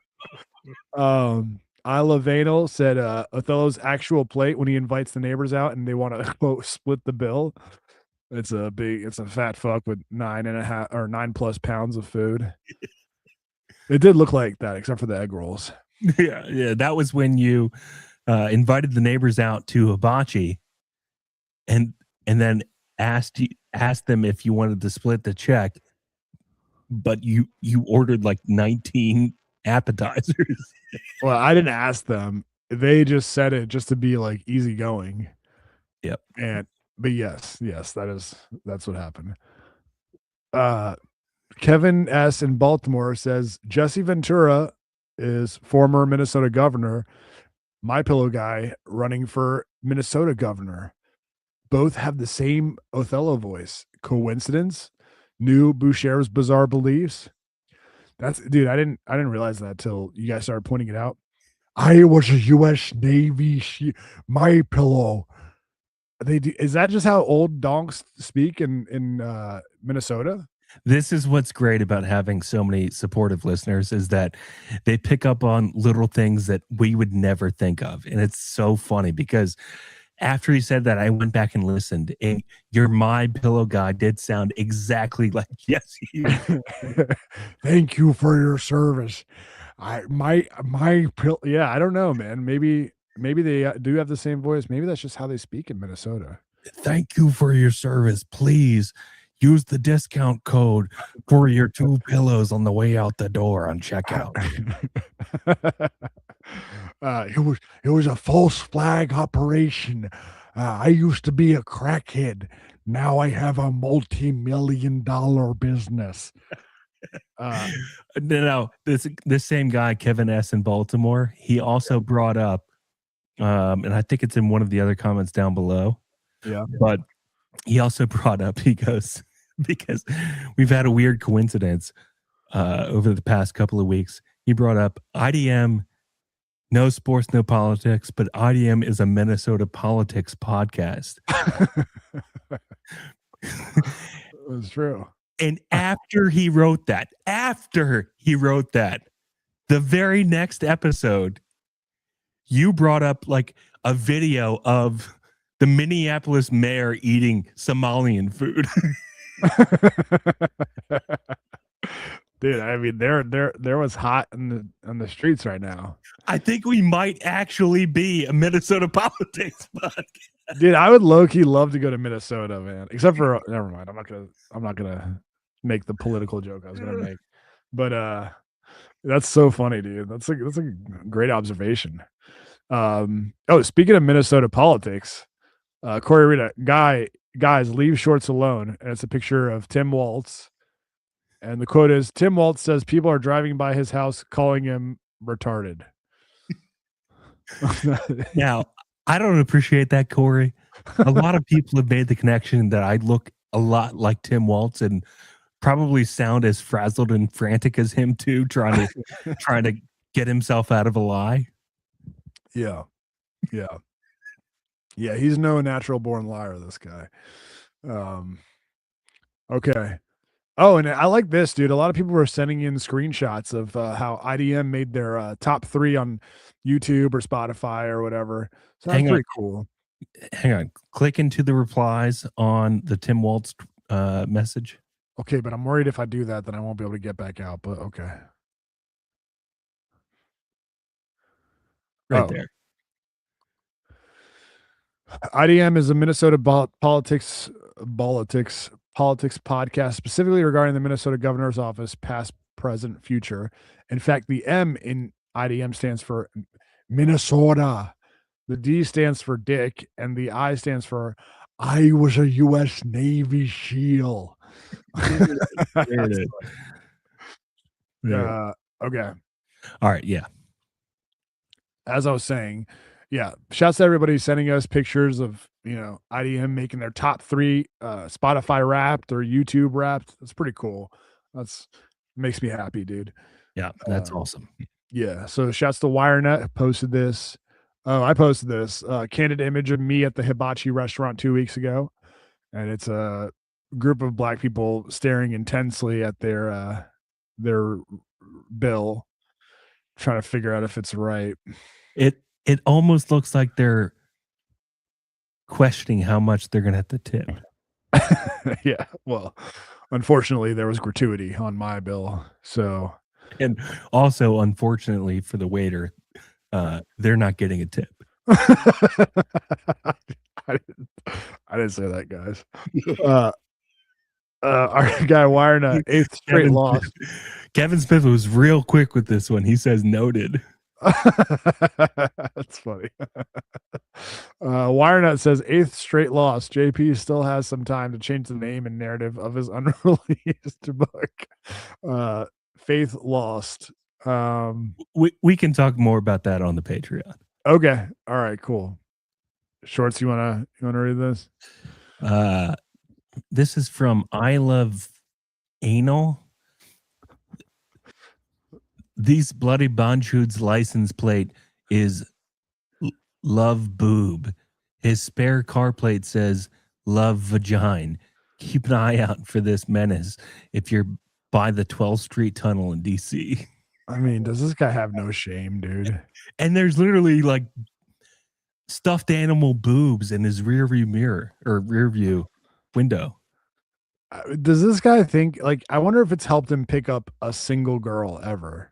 Isla Vanel said Othello's actual plate when he invites the neighbors out and they want to quote split the bill. It's a fat fuck with 9.5 or 9+ pounds of food. It did look like that, except for the egg rolls. Yeah. That was when you invited the neighbors out to hibachi, and then asked them if you wanted to split the check, but you ordered like 19 appetizers. Well, I didn't ask them. They just said it just to be like easygoing. Yep. But yes, that's what happened. Kevin S. in Baltimore says Jesse Ventura is former Minnesota governor. My Pillow guy running for Minnesota governor. Both have the same Othello voice. Coincidence? New Boucher's bizarre beliefs? Dude, I didn't realize that till you guys started pointing it out. I was a U.S. Navy My Pillow. Is that just how old donks speak in Minnesota? This is what's great about having so many supportive listeners, is that they pick up on little things that we would never think of. And it's so funny because after he said that, I went back and listened, and your My Pillow guy did sound exactly like Jesse. Thank you for your service. My pillow. Yeah, I don't know, man. Maybe they do have the same voice. Maybe that's just how they speak in Minnesota. Thank you for your service. Please use the discount code for your 2 pillows on the way out the door on checkout. It was a false flag operation. I used to be a crackhead. Now I have a multi-million-dollar business. No, this same guy, Kevin S. in Baltimore, he also brought up, and I think it's in one of the other comments down below. Yeah. But he also brought up, he goes, because we've had a weird coincidence over the past couple of weeks. He brought up IDM, no sports, no politics, but IDM is a Minnesota politics podcast. It's true. And after he wrote that, the very next episode, you brought up like a video of the Minneapolis mayor eating Somalian food. Dude, I mean, there was hot on the streets right now. I think we might actually be a Minnesota politics podcast. Dude, I would low-key love to go to Minnesota, man. Except for never mind. I'm not gonna make the political joke I was gonna make. But that's so funny, dude. That's a great observation. Speaking of Minnesota politics, Corey Rita, guys, leave shorts alone. And it's a picture of Tim Waltz. And the quote is, Tim Waltz says people are driving by his house calling him retarded. Now, I don't appreciate that, Corey. A lot of people have made the connection that I look a lot like Tim Waltz and probably sound as frazzled and frantic as him too, trying to get himself out of a lie. Yeah. He's no natural born liar, this guy. Okay. Oh, and I like this, dude. A lot of people were sending in screenshots of how IDM made their top 3 on YouTube or Spotify or whatever. So that's pretty cool. Hang on. Click into the replies on the Tim Waltz message. Okay, but I'm worried if I do that, then I won't be able to get back out. But okay. Right there. IDM is a Minnesota politics podcast specifically regarding the Minnesota governor's office, past, present, future. In fact, the M in IDM stands for Minnesota. The D stands for Dick, and the I stands for I was a U.S. Navy SEAL. There it is. Okay. All right. Yeah. As I was saying, yeah, shouts to everybody sending us pictures of, IDM making their top 3 Spotify Wrapped or YouTube Wrapped. That's pretty cool. That's makes me happy, dude. Yeah, that's awesome. Yeah, so shouts to WireNet posted this. Oh, I posted this candid image of me at the hibachi restaurant 2 weeks ago, and it's a group of black people staring intensely at their bill, trying to figure out if it's right. It almost looks like they're questioning how much they're gonna have to tip. Yeah, well, unfortunately, there was gratuity on my bill, so. And also, unfortunately for the waiter, they're not getting a tip. I didn't say that, guys. Our guy WireNut, 8th straight loss. Kevin Smith was real quick with this one. He says noted. That's funny. WireNut says 8th straight loss. JP still has some time to change the name and narrative of his unreleased book. Faith lost. We can talk more about that on the Patreon. Okay. All right, cool. Shorts, you wanna read this? This is from I Love Anal. These bloody Bonchude's license plate is love boob. His spare car plate says love vagina. Keep an eye out for this menace if you're by the 12th Street Tunnel in DC. I mean, does this guy have no shame, dude? And there's literally like stuffed animal boobs in his rear view mirror or rear view window. Does this guy think, like, I wonder if it's helped him pick up a single girl ever?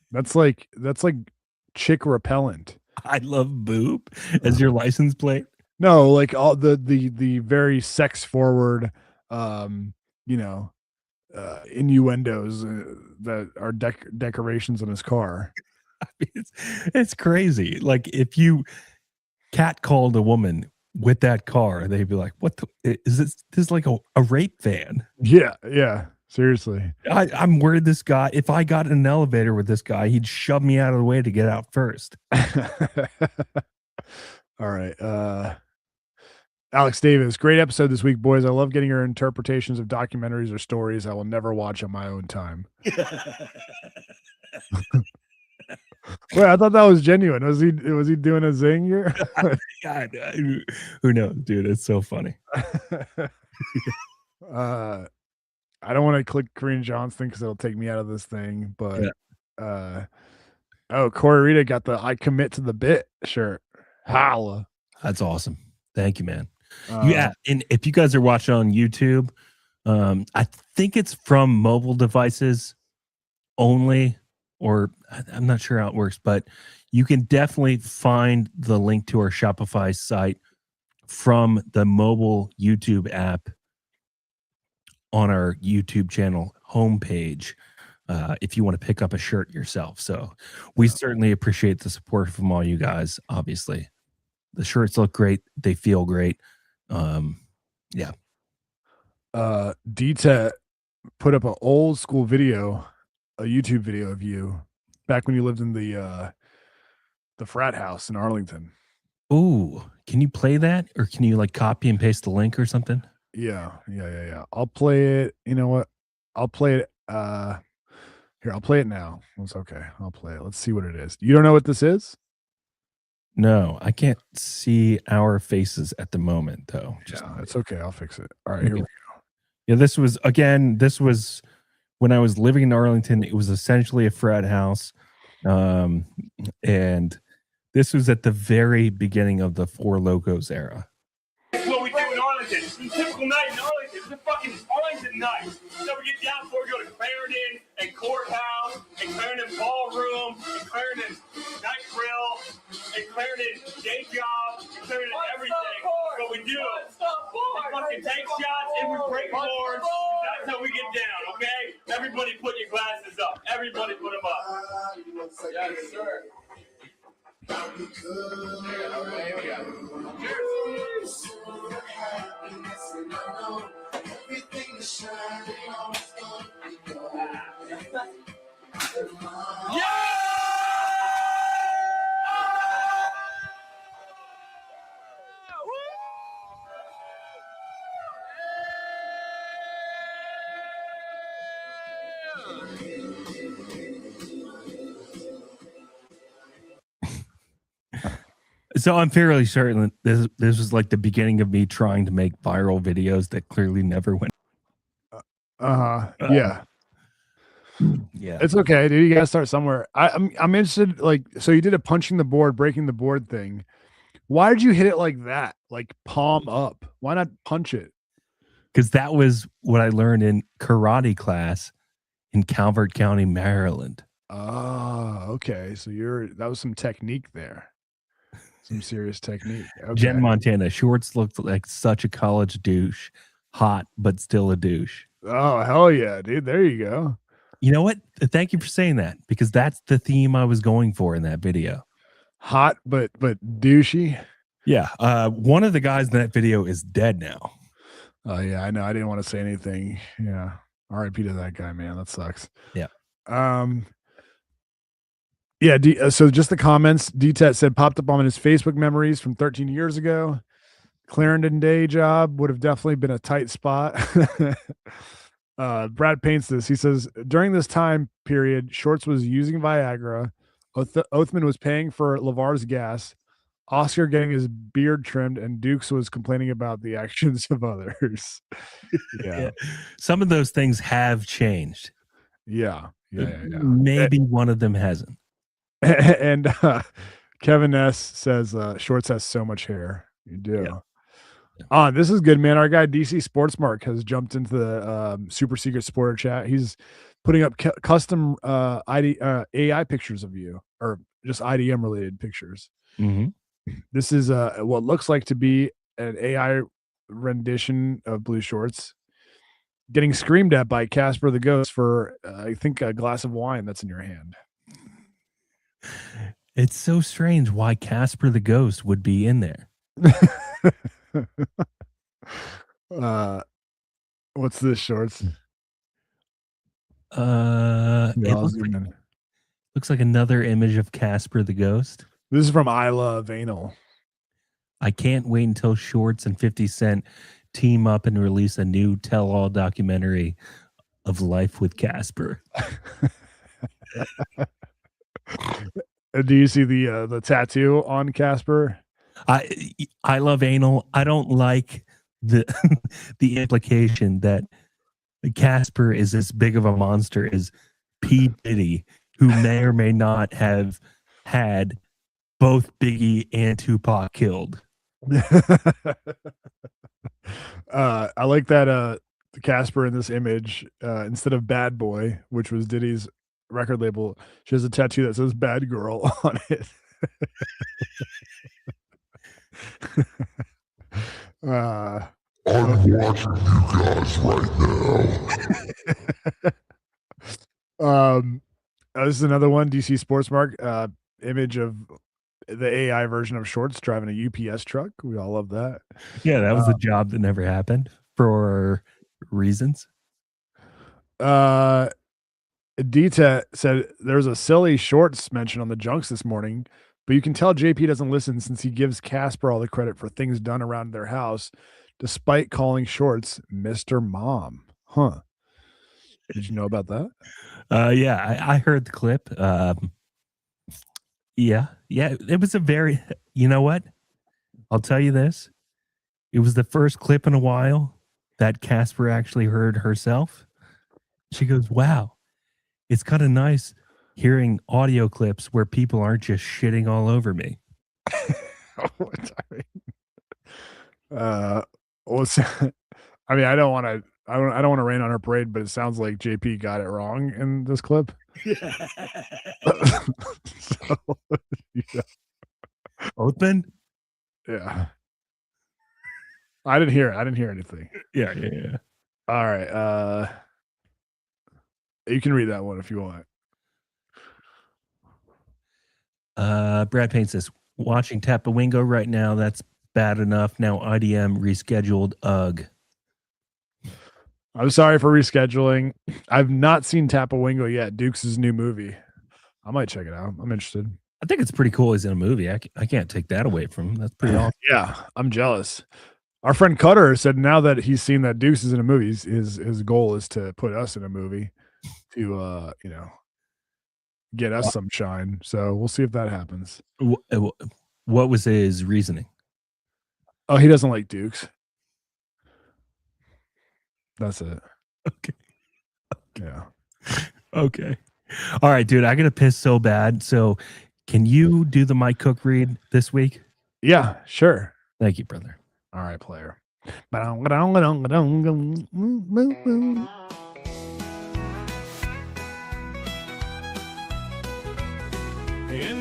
That's like chick repellent. I love boob as your license plate. No, like all the very sex forward, innuendos that are decorations in his car. I mean, it's crazy. Like if you catcalled a woman with that car, they'd be like, "What the, is this? This is like a rape van." Yeah. Seriously. I'm worried this guy, if I got in an elevator with this guy, he'd shove me out of the way to get out first. All right. Alex Davis, great episode this week, boys. I love getting your interpretations of documentaries or stories I will never watch on my own time. Wait, I thought that was genuine. Was he doing a zing here? God, who knows, dude? It's so funny. I don't want to click Korean Johnston because it'll take me out of this thing. But Corey Rita got the "I commit to the bit" shirt. Holla! That's awesome. Thank you, man. Yeah, and if you guys are watching on YouTube, I think it's from mobile devices only, or I'm not sure how it works, but you can definitely find the link to our Shopify site from the mobile YouTube app on our YouTube channel homepage if you want to pick up a shirt yourself. So we certainly appreciate the support from all you guys. Obviously, the shirts look great. They feel great. Yeah. DTET put up an old school video, a YouTube video of you back when you lived in the frat house in Arlington. Ooh, can you play that, or can you like copy and paste the link or something? Yeah. I'll play it. You know what? I'll play it. Here, Here, I'll play it now. It's okay. I'll play it. Let's see what it is. You don't know what this is? No, I can't see our faces at the moment, though. Yeah, it's okay. I'll fix it. All right, here we go. Yeah, this was when I was living in Arlington. It was essentially a frat house. And this was at the very beginning of the Four Locos era. That's what we do in Arlington. It's a typical night in Arlington. It's a fucking Arlington night. So we get down before we go to Clarendon and Courthouse and Clarendon Ballroom and Clarendon Night Grill and Clarendon Day Job and Clarendon everything. What we do is fucking take shots and we break boards. That's how we get down, okay? Everybody put your glasses up. Everybody put them up. Yes, sir. So I'm fairly certain this was like the beginning of me trying to make viral videos that clearly never went. Yeah. Yeah. It's okay, dude. You gotta start somewhere. I'm interested, like, so you did a punching the board, breaking the board thing. Why did you hit it like that? Like palm up? Why not punch it? Because that was what I learned in karate class in Calvert County, Maryland. Oh, okay. So that was some technique there. Some serious technique. Okay. Jen Montana. Shorts looked like such a college douche. Hot, but still a douche. Oh, hell yeah, dude. There you go. You know what? Thank you for saying that, because that's the theme I was going for in that video. Hot, but douchey. Yeah. One of the guys in that video is dead now. Oh, yeah, I know. I didn't want to say anything. Yeah. RIP to that guy, man. That sucks. Yeah. Yeah, so just the comments. DTET said popped up on his Facebook memories from 13 years ago. Clarendon day job would have definitely been a tight spot. Brad paints this. He says, during this time period, Shorts was using Viagra. Othman was paying for LeVar's gas. Oscar getting his beard trimmed, and Dukes was complaining about the actions of others. Yeah. Some of those things have changed. Yeah. Maybe one of them hasn't. And Kevin S says Shorts has so much hair. You do. Yeah. This is good, man. Our guy DC Sportsmark has jumped into the super secret supporter chat. He's putting up custom AI pictures of you, or just IDM related pictures. Mm-hmm. This is what looks like to be an AI rendition of Blue Shorts getting screamed at by Casper the Ghost for I think a glass of wine that's in your hand. It's so strange why Casper the Ghost would be in there. What's this, Shorts? It looks like another image of Casper the Ghost. This is from I Love Anal. I can't wait until Shorts and 50 Cent team up and release a new tell-all documentary of life with Casper. Do you see the tattoo on Casper? I love anal. I don't like the the implication that Casper is as big of a monster as P. Diddy, who may or may not have had both Biggie and Tupac killed. I like that Casper in this image, instead of Bad Boy, which was Diddy's record label, she has a tattoo that says Bad Girl on it. I'm watching you guys right now. This is another one. DC Sportsmark image of the AI version of Shorts driving a UPS truck. We all love that. Yeah, that was a job that never happened for reasons. Dita said there's a silly Shorts mention on the junks this morning, but you can tell JP doesn't listen since he gives Casper all the credit for things done around their house, despite calling Shorts Mr. Mom. Huh. Did you know about that? Yeah, I heard the clip. Yeah, it was a very, you know what? I'll tell you this. It was the first clip in a while that Casper actually heard herself. She goes, wow, it's kind of nice hearing audio clips where people aren't just shitting all over me. What's I mean, I don't want to rain on her parade, but it sounds like JP got it wrong in this clip. So, yeah. Othman? Yeah. I didn't hear anything. Yeah. All right. You can read that one if you want. Brad Payne says, watching Tapawingo right now, that's bad enough. Now IDM rescheduled. Ugh. I'm sorry for rescheduling. I've not seen Tapawingo yet. Dukes' new movie. I might check it out. I'm interested. I think it's pretty cool he's in a movie. I can't take that away from him. That's pretty awesome. Yeah, I'm jealous. Our friend Cutter said now that he's seen that Dukes is in a movie, his goal is to put us in a movie to get us some shine. So we'll see if that happens. What was his reasoning? Oh, he doesn't like Dukes. That's it. Okay. Yeah. Okay. All right, dude. I gotta piss so bad. So, can you do the Mike Cook read this week? Yeah, sure. Thank you, brother. All right, player. In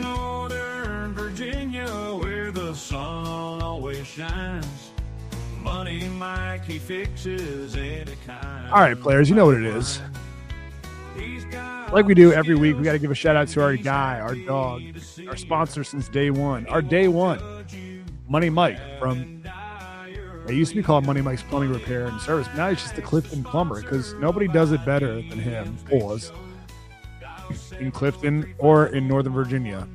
northern Virginia, where the sun always shines, Money Mike, he fixes any kind. All right, players, you know what it is. Like we do every week, we got to give a shout out to our guy, our dog, our sponsor since day one. Our day one, Money Mike from, it used to be called Money Mike's Plumbing Repair and Service, but now he's just the Clifton Plumber because nobody does it better than him, pause, in Clifton or in Northern Virginia.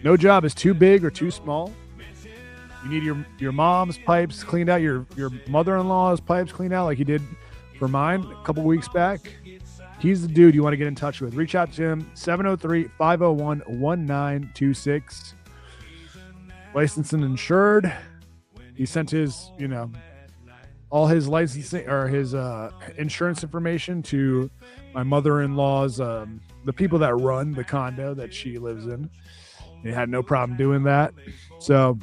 No job is too big or too small. You need your mom's pipes cleaned out, your mother-in-law's pipes cleaned out like he did for mine a couple weeks back. He's the dude you want to get in touch with. Reach out to him, 703-501-1926. Licensed and insured. He sent his, all his licensing or his insurance information to my mother-in-law's, the people that run the condo that she lives in. He had no problem doing that. So,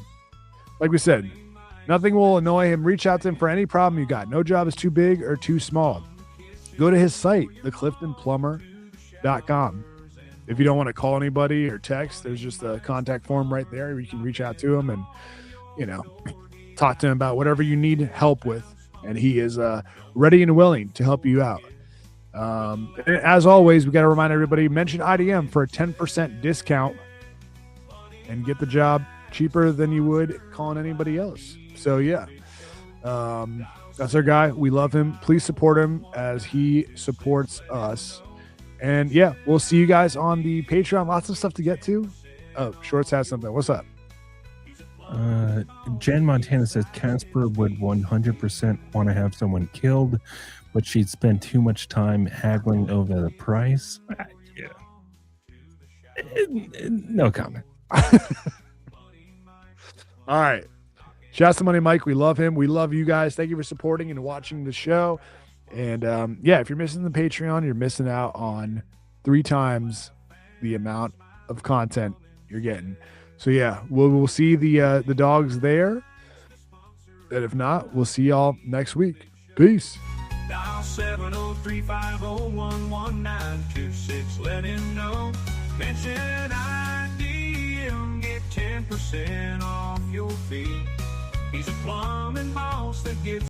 like we said, nothing will annoy him. Reach out to him for any problem you got. No job is too big or too small. Go to his site, thecliftonplumber.com. If you don't want to call anybody or text, there's just a contact form right there where you can reach out to him and, talk to him about whatever you need help with. And he is ready and willing to help you out. And as always, we got to remind everybody, mention IDM for a 10% discount and get the job cheaper than you would calling anybody else. So, yeah. That's our guy. We love him. Please support him as he supports us. And yeah, we'll see you guys on the Patreon. Lots of stuff to get to. Oh, Shorts has something. What's up? Jen Montana says Casper would 100% want to have someone killed, but she'd spend too much time haggling over the price. Yeah. No comment. All right. Shouts to Money Mike. We love him. We love you guys. Thank you for supporting and watching the show. And if you're missing the Patreon, you're missing out on 3 times the amount of content you're getting. So yeah, we'll see the dogs there. And if not, we'll see y'all next week. Peace. Dial 703-501-1926. Let him know. Mention IDM. Get 10% off your fee. He's a plumbing boss that gets